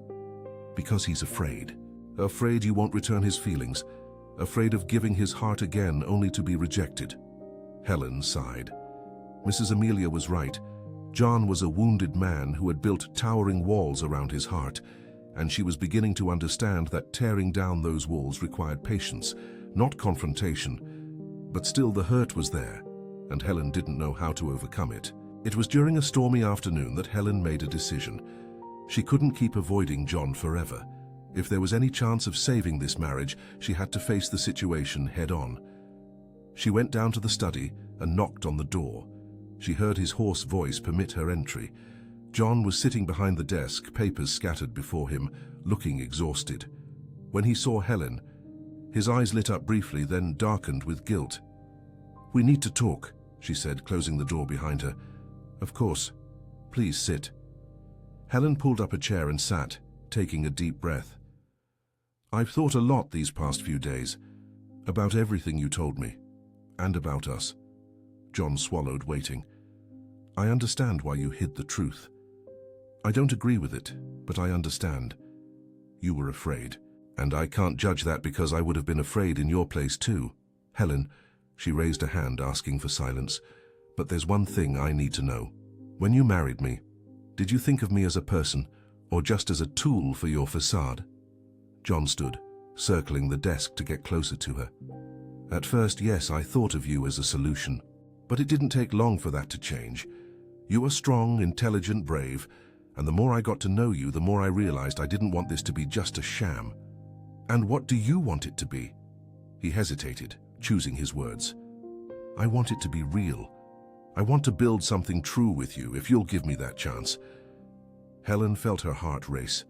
"Because he's afraid. Afraid you won't return his feelings. Afraid of giving his heart again only to be rejected." Helen sighed. Mrs. Amelia was right. John was a wounded man who had built towering walls around his heart, and she was beginning to understand that tearing down those walls required patience, not confrontation. But still the hurt was there, and Helen didn't know how to overcome it. It was during a stormy afternoon that Helen made a decision. She couldn't keep avoiding John forever. If there was any chance of saving this marriage, she had to face the situation head-on. She went down to the study and knocked on the door. She heard his hoarse voice permit her entry. John was sitting behind the desk, papers scattered before him, looking exhausted. When he saw Helen, his eyes lit up briefly, then darkened with guilt. "We need to talk," she said, closing the door behind her. "Of course. Please sit." Helen pulled up a chair and sat, taking a deep breath. "I've thought a lot these past few days, about everything you told me, and about us." John swallowed, waiting. "I understand why you hid the truth. I don't agree with it, but I understand. You were afraid, and I can't judge that because I would have been afraid in your place too." "Helen," she raised a hand, asking for silence, "but there's one thing I need to know. When you married me, did you think of me as a person, or just as a tool for your facade?" John stood, circling the desk to get closer to her. "At first, yes, I thought of you as a solution. But it didn't take long for that to change. You are strong, intelligent, brave, and the more I got to know you, the more I realized I didn't want this to be just a sham." "And what do you want it to be?" He hesitated, choosing his words. "I want it to be real. I want to build something true with you, if you'll give me that chance." Helen felt her heart race.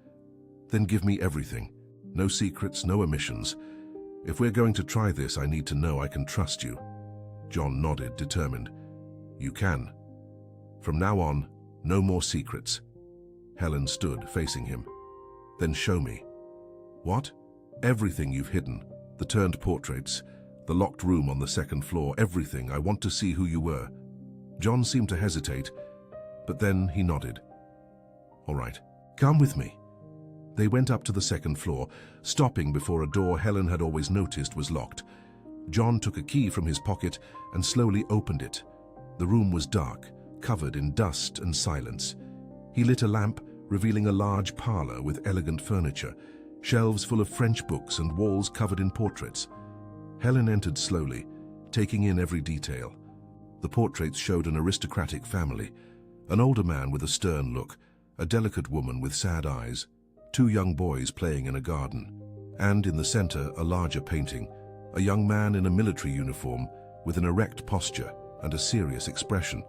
"Then give me everything. No secrets, no omissions. If we're going to try this, I need to know I can trust you." John nodded, determined. "You can. From now on, no more secrets." Helen stood, facing him. "Then show me." "What?" "Everything you've hidden. The turned portraits, the locked room on the second floor, everything. I want to see who you were." John seemed to hesitate, but then he nodded. "All right, come with me." They went up to the second floor, stopping before a door Helen had always noticed was locked. John took a key from his pocket and slowly opened it. The room was dark, covered in dust and silence. He lit a lamp, revealing a large parlor with elegant furniture, shelves full of French books and walls covered in portraits. Helen entered slowly, taking in every detail. The portraits showed an aristocratic family, an older man with a stern look, a delicate woman with sad eyes, two young boys playing in a garden, and in the center a larger painting, a young man in a military uniform with an erect posture and a serious expression.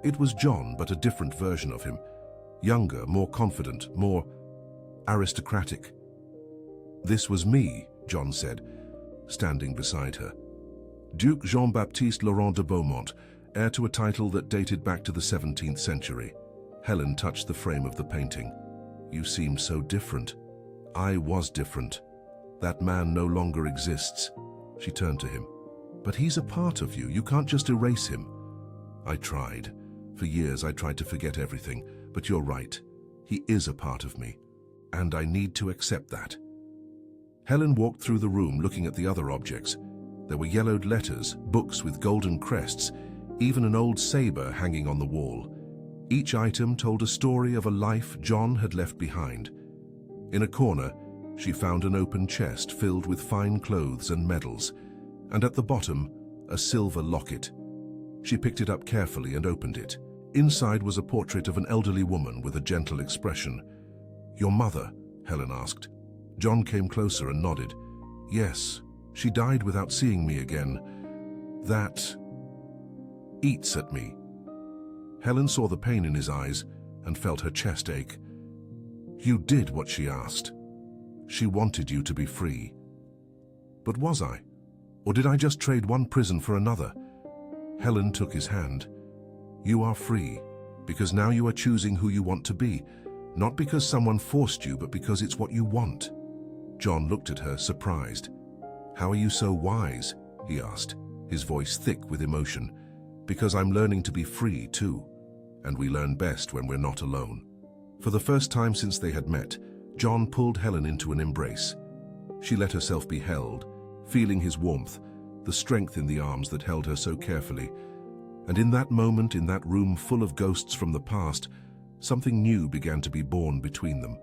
It was John, but a different version of him, younger, more confident, more aristocratic. "This was me," John said, standing beside her. "Duke Jean-Baptiste Laurent de Beaumont, heir to a title that dated back to the 17th century. Helen touched the frame of the painting. "You seem so different." "I was different. That man no longer exists." She turned to him. But he's a part of you. You can't just erase him. I tried. For years I tried to forget everything, but you're right. He is a part of me, and I need to accept that. Helen walked through the room looking at the other objects. There were yellowed letters, books with golden crests, even an old saber hanging on the wall. Each item told a story of a life John had left behind. In a corner, she found an open chest filled with fine clothes and medals, and at the bottom, a silver locket. She picked it up carefully and opened it. Inside was a portrait of an elderly woman with a gentle expression. "Your mother?" Helen asked. John came closer and nodded. "Yes, she died without seeing me again. That eats at me." Helen saw the pain in his eyes and felt her chest ache. "You did what she asked. She wanted you to be free. But was I? Or did I just trade one prison for another?" Helen took his hand. "You are free, because now you are choosing who you want to be, not because someone forced you, but because it's what you want." John looked at her, surprised. "How are you so wise?" he asked, his voice thick with emotion. "Because I'm learning to be free too, and we learn best when we're not alone." For the first time since they had met, John pulled Helen into an embrace. She let herself be held, feeling his warmth, the strength in the arms that held her so carefully. And in that moment, in that room full of ghosts from the past, something new began to be born between them.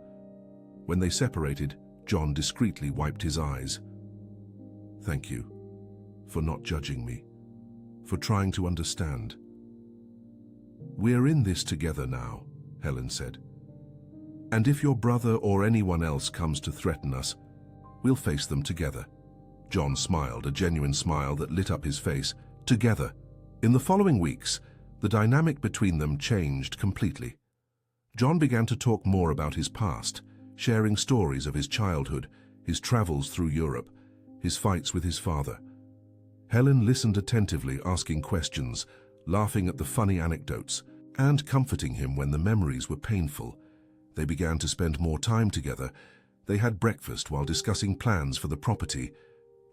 When they separated, John discreetly wiped his eyes. "Thank you for not judging me, for trying to understand." "We're in this together now," Helen said. "And if your brother or anyone else comes to threaten us, we'll face them together." John smiled, a genuine smile that lit up his face. Together. In the following weeks, the dynamic between them changed completely. John began to talk more about his past, sharing stories of his childhood, his travels through Europe, his fights with his father. Helen listened attentively, asking questions, laughing at the funny anecdotes, and comforting him when the memories were painful. They began to spend more time together. They had breakfast while discussing plans for the property.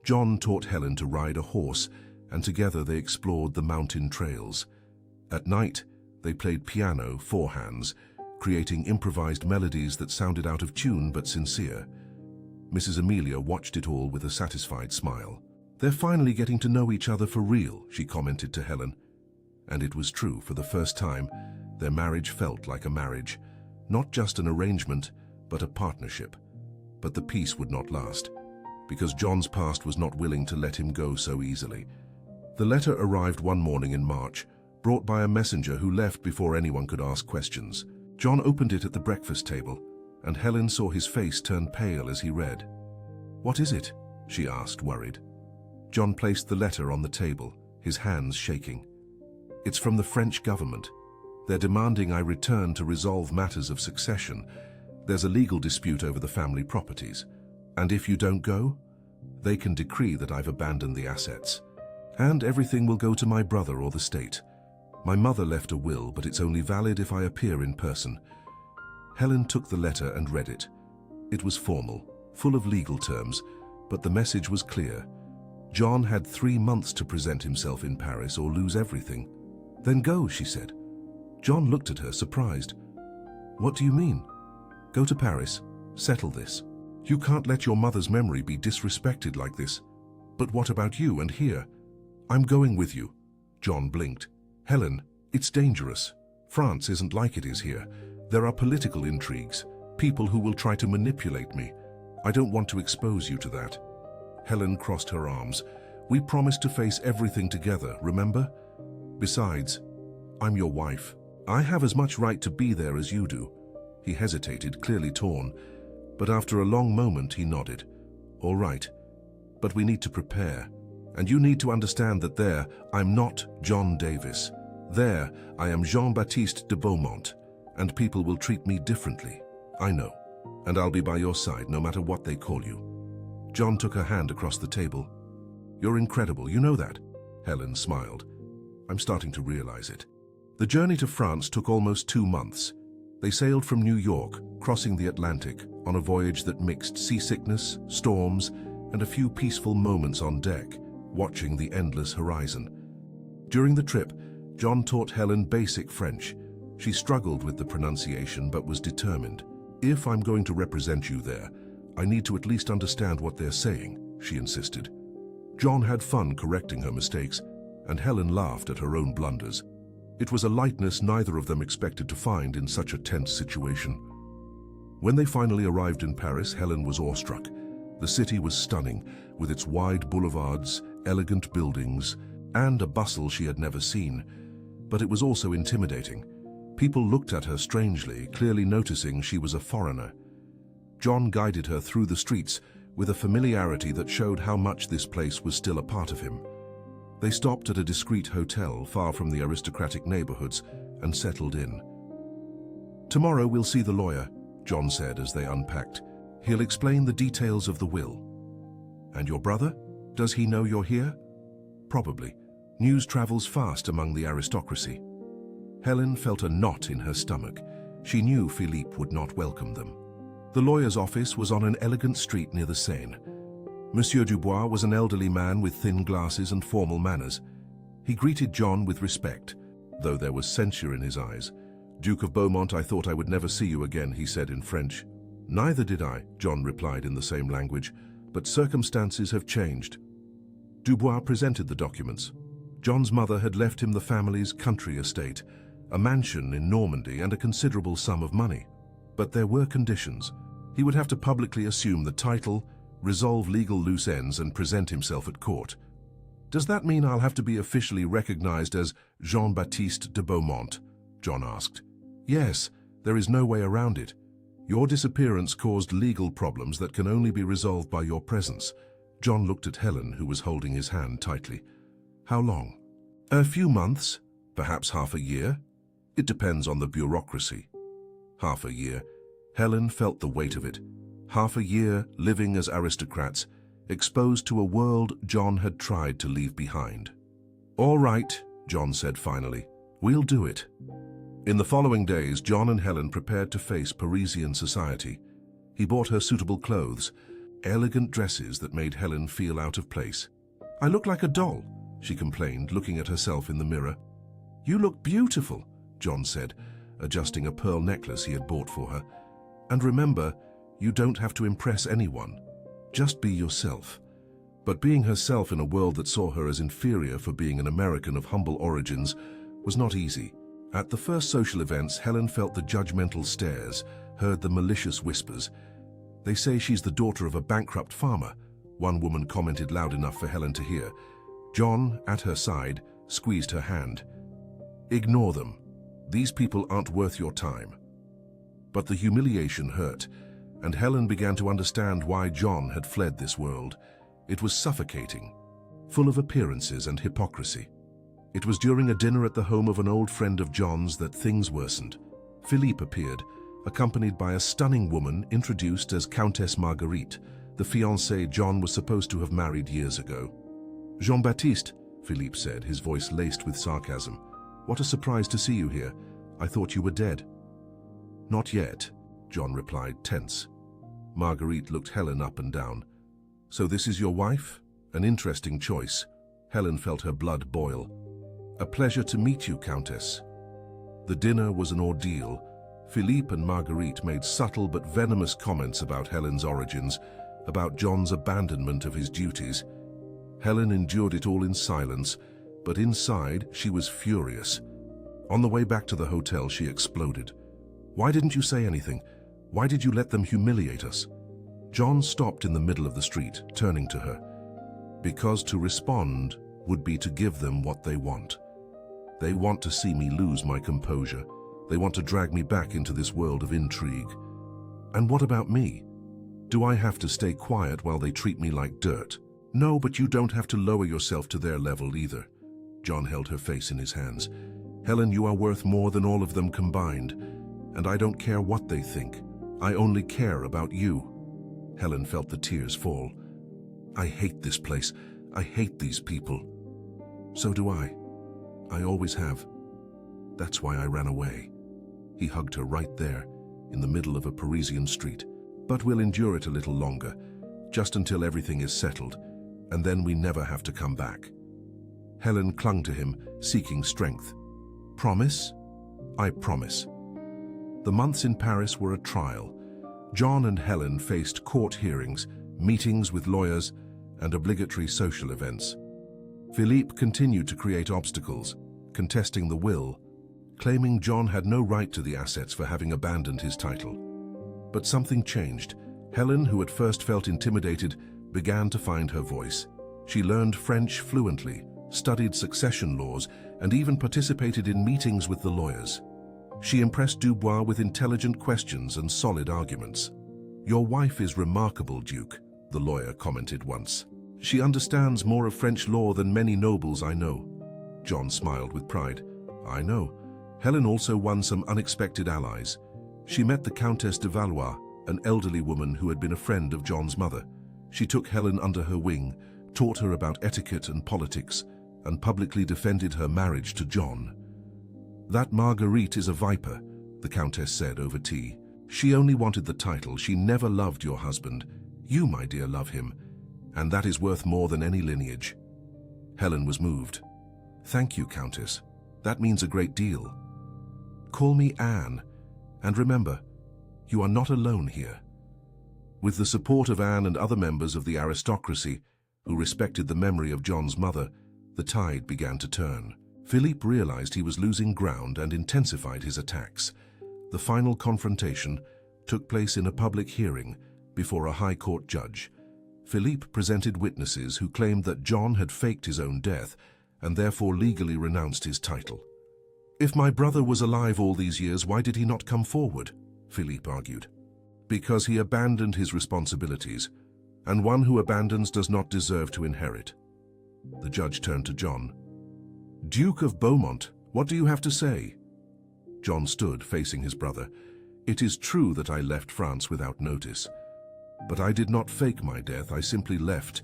John taught Helen to ride a horse, and together they explored the mountain trails. At night, they played piano, four hands, creating improvised melodies that sounded out of tune but sincere. Mrs. Amelia watched it all with a satisfied smile. "They're finally getting to know each other for real," she commented to Helen. And it was true. For the first time, their marriage felt like a marriage. Not just an arrangement, but a partnership. But the peace would not last, because John's past was not willing to let him go so easily. The letter arrived one morning in March, brought by a messenger who left before anyone could ask questions. John opened it at the breakfast table, and Helen saw his face turn pale as he read. "What is it?" she asked, worried. John placed the letter on the table, his hands shaking. "It's from the French government. They're demanding I return to resolve matters of succession. There's a legal dispute over the family properties. And if you don't go, they can decree that I've abandoned the assets. And everything will go to my brother or the state. My mother left a will, but it's only valid if I appear in person." Helen took the letter and read it. It was formal, full of legal terms, but the message was clear. John had 3 months to present himself in Paris or lose everything. "Then go," she said. John looked at her, surprised. "What do you mean?" "Go to Paris. Settle this. You can't let your mother's memory be disrespected like this." "But what about you and here?" "I'm going with you." John blinked. "Helen, it's dangerous. France isn't like it is here. There are political intrigues, people who will try to manipulate me. I don't want to expose you to that." Helen crossed her arms. "We promised to face everything together, remember? Besides, I'm your wife. I have as much right to be there as you do." He hesitated, clearly torn, but after a long moment he nodded. "All right, but we need to prepare. And you need to understand that there, I'm not John Davis. There, I am Jean-Baptiste de Beaumont, and people will treat me differently. I know, and I'll be by your side no matter what they call you." John took her hand across the table. "You're incredible, you know that?" Helen smiled. "I'm starting to realize it." The journey to France took almost 2 months. They sailed from New York, crossing the Atlantic, on a voyage that mixed seasickness, storms, and a few peaceful moments on deck, watching the endless horizon. During the trip, John taught Helen basic French. She struggled with the pronunciation but was determined. "If I'm going to represent you there, I need to at least understand what they're saying," she insisted. John had fun correcting her mistakes, and Helen laughed at her own blunders. It was a lightness neither of them expected to find in such a tense situation. When they finally arrived in Paris, Helen was awestruck. The city was stunning, with its wide boulevards, elegant buildings, and a bustle she had never seen. But it was also intimidating. People looked at her strangely, clearly noticing she was a foreigner. John guided her through the streets with a familiarity that showed how much this place was still a part of him. They stopped at a discreet hotel far from the aristocratic neighborhoods and settled in. "Tomorrow we'll see the lawyer," John said as they unpacked. "He'll explain the details of the will." "And your brother? Does he know you're here?" "Probably. News travels fast among the aristocracy." Helen felt a knot in her stomach. She knew Philippe would not welcome them. The lawyer's office was on an elegant street near the Seine. Monsieur Dubois was an elderly man with thin glasses and formal manners. He greeted John with respect, though there was censure in his eyes. "Duke of Beaumont, I thought I would never see you again," he said in French. "Neither did I," John replied in the same language, "but circumstances have changed." Dubois presented the documents. John's mother had left him the family's country estate, a mansion in Normandy and a considerable sum of money. But there were conditions. He would have to publicly assume the title, resolve legal loose ends, and present himself at court. "Does that mean I'll have to be officially recognized as Jean-Baptiste de Beaumont?" John asked. "Yes, there is no way around it. Your disappearance caused legal problems that can only be resolved by your presence." John looked at Helen, who was holding his hand tightly. "How long?" "A few months, perhaps half a year. It depends on the bureaucracy." Half a year. Helen felt the weight of it. Half a year living as aristocrats, exposed to a world John had tried to leave behind. "All right," John said finally. "We'll do it." In the following days, John and Helen prepared to face Parisian society. He bought her suitable clothes, elegant dresses that made Helen feel out of place. "I look like a doll," she complained, looking at herself in the mirror. "You look beautiful," John said, adjusting a pearl necklace he had bought for her. "And remember, you don't have to impress anyone. Just be yourself." But being herself in a world that saw her as inferior for being an American of humble origins was not easy. At the first social events, Helen felt the judgmental stares, heard the malicious whispers. "They say she's the daughter of a bankrupt farmer," one woman commented loud enough for Helen to hear. John, at her side, squeezed her hand. "Ignore them. These people aren't worth your time." But the humiliation hurt, and Helen began to understand why John had fled this world. It was suffocating, full of appearances and hypocrisy. It was during a dinner at the home of an old friend of John's that things worsened. Philippe appeared, accompanied by a stunning woman introduced as Countess Marguerite, the fiancée John was supposed to have married years ago. "Jean-Baptiste," Philippe said, his voice laced with sarcasm. "What a surprise to see you here. I thought you were dead." "Not yet," John replied, tense. Marguerite looked Helen up and down. "So this is your wife? An interesting choice." Helen felt her blood boil. "A pleasure to meet you, Countess." The dinner was an ordeal. Philippe and Marguerite made subtle but venomous comments about Helen's origins, about John's abandonment of his duties. Helen endured it all in silence, but inside she was furious. On the way back to the hotel, she exploded. "Why didn't you say anything? Why did you let them humiliate us?" John stopped in the middle of the street, turning to her. "Because to respond would be to give them what they want. They want to see me lose my composure. They want to drag me back into this world of intrigue. And what about me? Do I have to stay quiet while they treat me like dirt? No, but you don't have to lower yourself to their level either." John held her face in his hands. "Helen, you are worth more than all of them combined, and I don't care what they think. I only care about you." Helen felt the tears fall. "I hate this place. I hate these people." "So do I. I always have. That's why I ran away." He hugged her right there, in the middle of a Parisian street. "But we'll endure it a little longer. just until everything is settled, and then we never have to come back." Helen clung to him, seeking strength. "Promise?" "I promise." The months in Paris were a trial. John and Helen faced court hearings, meetings with lawyers, and obligatory social events. Philippe continued to create obstacles, contesting the will, claiming John had no right to the assets for having abandoned his title. But something changed. Helen, who at first felt intimidated, began to find her voice. She learned French fluently, studied succession laws, and even participated in meetings with the lawyers. She impressed Dubois with intelligent questions and solid arguments. "Your wife is remarkable, Duke," the lawyer commented once. "She understands more of French law than many nobles I know." John smiled with pride. "I know." Helen also won some unexpected allies. She met the Countess de Valois, an elderly woman who had been a friend of John's mother. She took Helen under her wing, taught her about etiquette and politics, and publicly defended her marriage to John. "That Marguerite is a viper," the Countess said over tea. "She only wanted the title. She never loved your husband. You, my dear, love him, and that is worth more than any lineage." Helen was moved. "Thank you, Countess. That means a great deal. Call me Anne, and remember, you are not alone here." With the support of Anne and other members of the aristocracy, who respected the memory of John's mother, the tide began to turn. Philippe realized he was losing ground and intensified his attacks. The final confrontation took place in a public hearing before a high court judge. Philippe presented witnesses who claimed that John had faked his own death and therefore legally renounced his title. "If my brother was alive all these years, why did he not come forward?" Philippe argued. "Because he abandoned his responsibilities, and one who abandons does not deserve to inherit." The judge turned to John. "Duke of Beaumont, what do you have to say?" John stood facing his brother. "It is true that I left France without notice. But I did not fake my death, I simply left,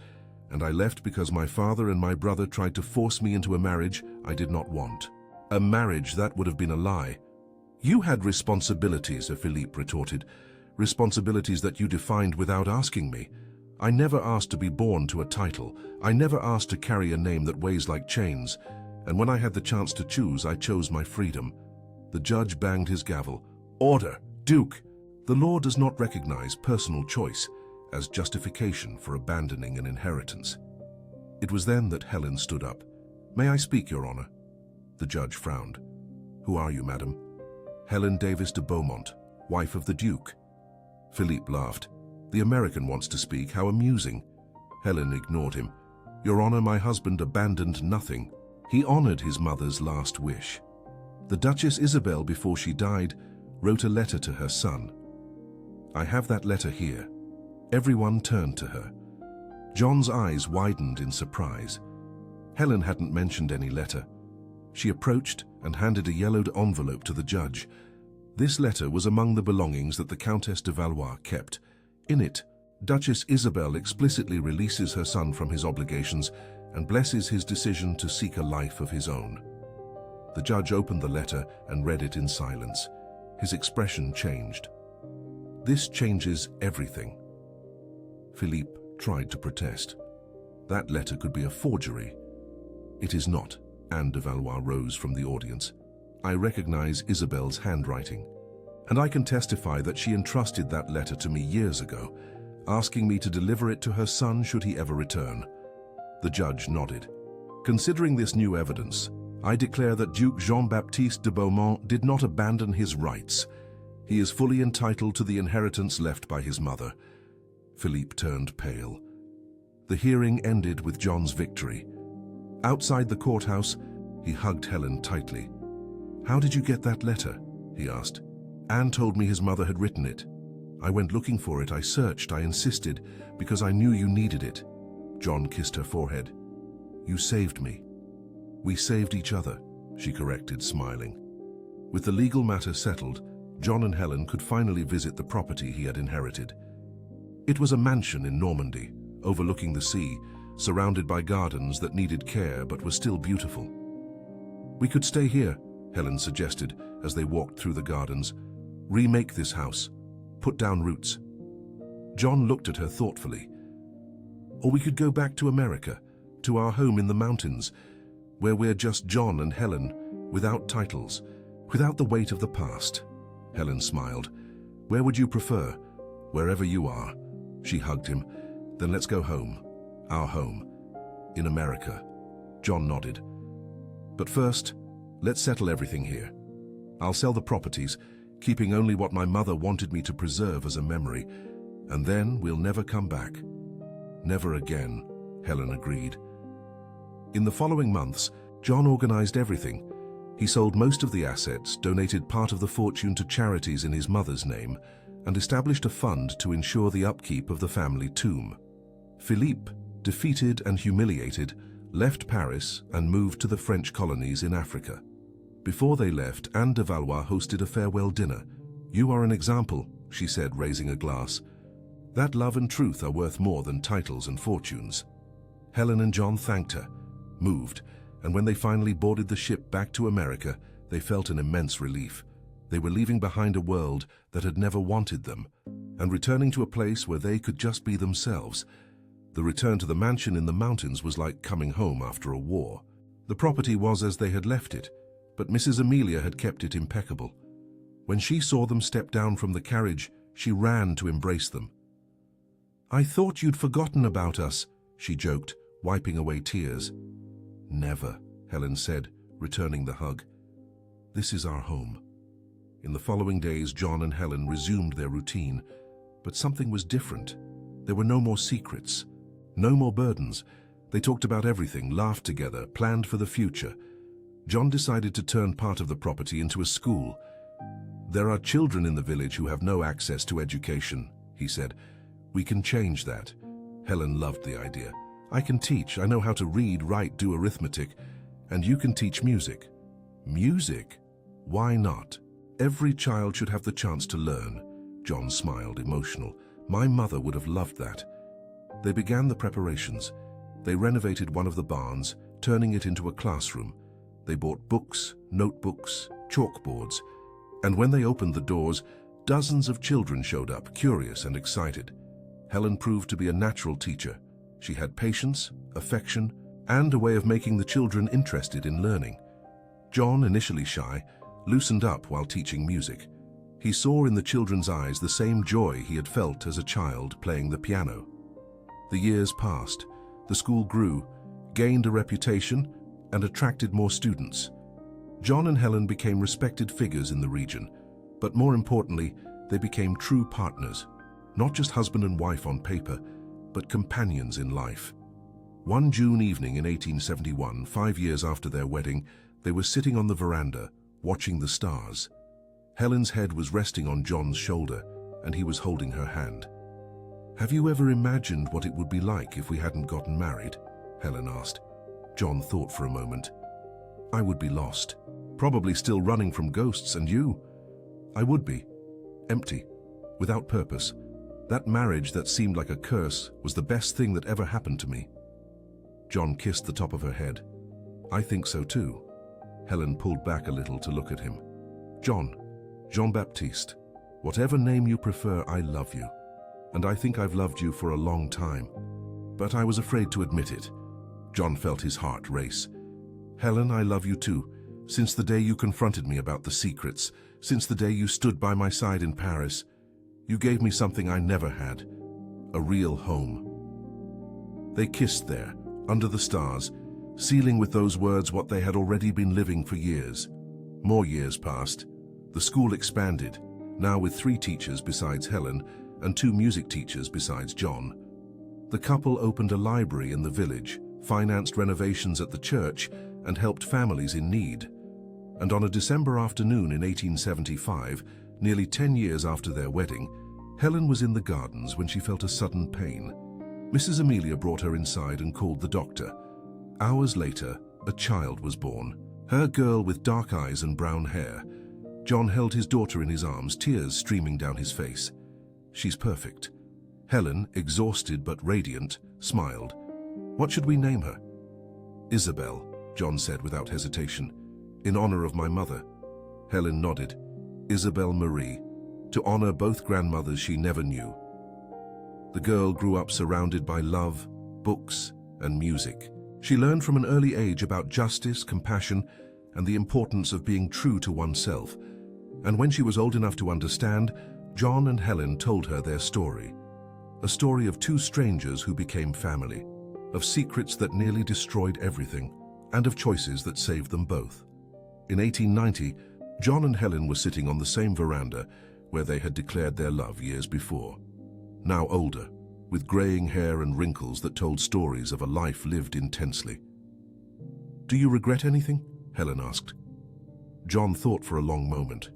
and I left because my father and my brother tried to force me into a marriage I did not want. A marriage that would have been a lie." "You had responsibilities," Philippe retorted. "Responsibilities that you defined without asking me. I never asked to be born to a title. I never asked to carry a name that weighs like chains. And when I had the chance to choose, I chose my freedom." The judge banged his gavel. "Order! Duke! The law does not recognize personal choice as justification for abandoning an inheritance." It was then that Helen stood up. "May I speak, Your Honor?" The judge frowned. "Who are you, madam?" "Helen Davis de Beaumont, wife of the Duke." Philippe laughed. "The American wants to speak, how amusing." Helen ignored him. "Your Honor, my husband abandoned nothing. He honored his mother's last wish. The Duchess Isabel, before she died, wrote a letter to her son. I have that letter here." Everyone turned to her. John's eyes widened in surprise. Helen hadn't mentioned any letter. She approached and handed a yellowed envelope to the judge. This letter was among the belongings that the Countess de Valois kept. In it, Duchess Isabel explicitly releases her son from his obligations and blesses his decision to seek a life of his own. The judge opened the letter and read it in silence. His expression changed. "This changes everything." Philippe tried to protest. "That letter could be a forgery." "It is not." Anne de Valois rose from the audience. "I recognize Isabel's handwriting, and I can testify that she entrusted that letter to me years ago, asking me to deliver it to her son should he ever return." The judge nodded. "Considering this new evidence, I declare that Duke Jean-Baptiste de Beaumont did not abandon his rights. He is fully entitled to the inheritance left by his mother." Philippe turned pale. The hearing ended with John's victory. Outside the courthouse, he hugged Helen tightly. "How did you get that letter?" he asked. "Anne told me his mother had written it. I went looking for it, I searched, I insisted, because I knew you needed it." John kissed her forehead. "You saved me." "We saved each other," she corrected, smiling. With the legal matter settled, John and Helen could finally visit the property he had inherited. It was a mansion in Normandy, overlooking the sea, surrounded by gardens that needed care but were still beautiful. "We could stay here," Helen suggested as they walked through the gardens. "Remake this house. Put down roots." John looked at her thoughtfully. Or we could go back to America, to our home in the mountains, where we're just John and Helen, without titles, without the weight of the past. Helen smiled. Where would you prefer? Wherever you are. She hugged him. Then let's go home. Our home. In America. John nodded. But first, let's settle everything here. I'll sell the properties, keeping only what my mother wanted me to preserve as a memory, and then we'll never come back. Never again, Helen agreed. In the following months, John organized everything. He sold most of the assets, donated part of the fortune to charities in his mother's name, and established a fund to ensure the upkeep of the family tomb. Philippe, defeated and humiliated, left Paris and moved to the French colonies in Africa. Before they left, Anne de Valois hosted a farewell dinner. You are an example, she said, raising a glass. That love and truth are worth more than titles and fortunes. Helen and John thanked her, moved, and when they finally boarded the ship back to America, they felt an immense relief. They were leaving behind a world that had never wanted them, and returning to a place where they could just be themselves. The return to the mansion in the mountains was like coming home after a war. The property was as they had left it, but Mrs. Amelia had kept it impeccable. When she saw them step down from the carriage, she ran to embrace them. I thought you'd forgotten about us, she joked, wiping away tears. Never, Helen said, returning the hug. This is our home. In the following days, John and Helen resumed their routine, but something was different. There were no more secrets, no more burdens. They talked about everything, laughed together, planned for the future. John decided to turn part of the property into a school. There are children in the village who have no access to education, he said. We can change that. Helen loved the idea. I can teach. I know how to read, write, do arithmetic, and you can teach music. Music? Why not? Every child should have the chance to learn. John smiled, emotional. My mother would have loved that. They began the preparations. They renovated one of the barns, turning it into a classroom. They bought books, notebooks, chalkboards, and when they opened the doors, dozens of children showed up, curious and excited. Helen proved to be a natural teacher. She had patience, affection, and a way of making the children interested in learning. John, initially shy, loosened up while teaching music. He saw in the children's eyes the same joy he had felt as a child playing the piano. The years passed. The school grew, gained a reputation, and attracted more students. John and Helen became respected figures in the region, but more importantly, they became true partners, not just husband and wife on paper, but companions in life. One June evening in 1871, 5 years after their wedding, they were sitting on the veranda, watching the stars. Helen's head was resting on John's shoulder, and he was holding her hand. Have you ever imagined what it would be like if we hadn't gotten married? Helen asked. John thought for a moment. I would be lost, probably still running from ghosts, and you? I would be. Empty, without purpose. That marriage that seemed like a curse was the best thing that ever happened to me. John kissed the top of her head. I think so too. Helen pulled back a little to look at him. John, Jean-Baptiste, whatever name you prefer, I love you. And I think I've loved you for a long time. But I was afraid to admit it. John felt his heart race. Helen, I love you too. Since the day you confronted me about the secrets, since the day you stood by my side in Paris, you gave me something I never had, a real home. They kissed there, under the stars, sealing with those words what they had already been living for years. More years passed. The school expanded, now with 3 teachers besides Helen and 2 music teachers besides John. The couple opened a library in the village, financed renovations at the church, and helped families in need. And on a December afternoon in 1875, nearly 10 years after their wedding, Helen was in the gardens when she felt a sudden pain. Mrs. Amelia brought her inside and called the doctor. Hours later, a child was born, her girl with dark eyes and brown hair. John held his daughter in his arms, tears streaming down his face. She's perfect. Helen, exhausted but radiant, smiled. What should we name her? Isabel, John said without hesitation. In honor of my mother. Helen nodded. Isabel Marie, to honor both grandmothers she never knew. The girl grew up surrounded by love, books, and music. She learned from an early age about justice, compassion, and the importance of being true to oneself. And when she was old enough to understand, John and Helen told her their story. A story of two strangers who became family, of secrets that nearly destroyed everything, and of choices that saved them both. In 1890, John and Helen were sitting on the same veranda where they had declared their love years before. Now older, with graying hair and wrinkles that told stories of a life lived intensely. "Do you regret anything?" Helen asked. John thought for a long moment.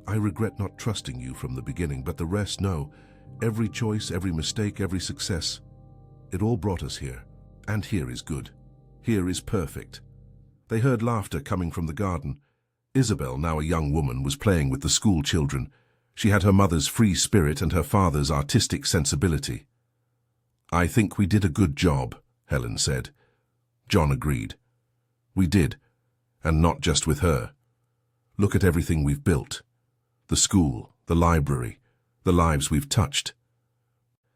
"I regret not trusting you from the beginning, but the rest, no. Every choice, every mistake, every success. It all brought us here. And here is good. Here is perfect." They heard laughter coming from the garden. Isabel, now a young woman, was playing with the school children. She had her mother's free spirit and her father's artistic sensibility. "I think we did a good job," Helen said. John agreed. "We did, and not just with her. Look at everything we've built. The school, the library, the lives we've touched.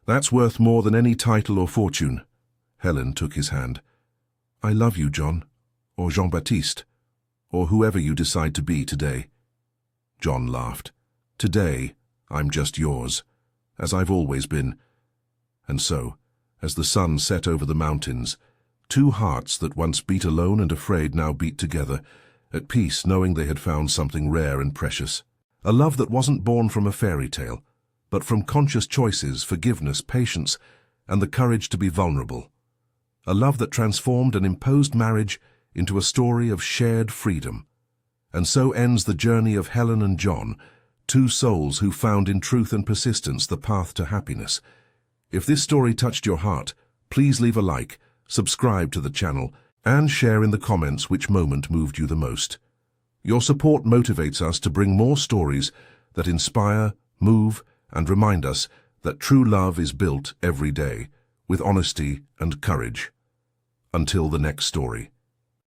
That's worth more than any title or fortune." Helen took his hand. "I love you, John, or Jean-Baptiste, or whoever you decide to be today." John laughed. "Today, I'm just yours, as I've always been." And so, as the sun set over the mountains, two hearts that once beat alone and afraid now beat together, at peace knowing they had found something rare and precious. A love that wasn't born from a fairy tale, but from conscious choices, forgiveness, patience, and the courage to be vulnerable. A love that transformed an imposed marriage into a story of shared freedom. And so ends the journey of Helen and John, two souls who found in truth and persistence the path to happiness. If this story touched your heart, please leave a like, subscribe to the channel, and share in the comments which moment moved you the most. Your support motivates us to bring more stories that inspire, move, and remind us that true love is built every day, with honesty and courage. Until the next story.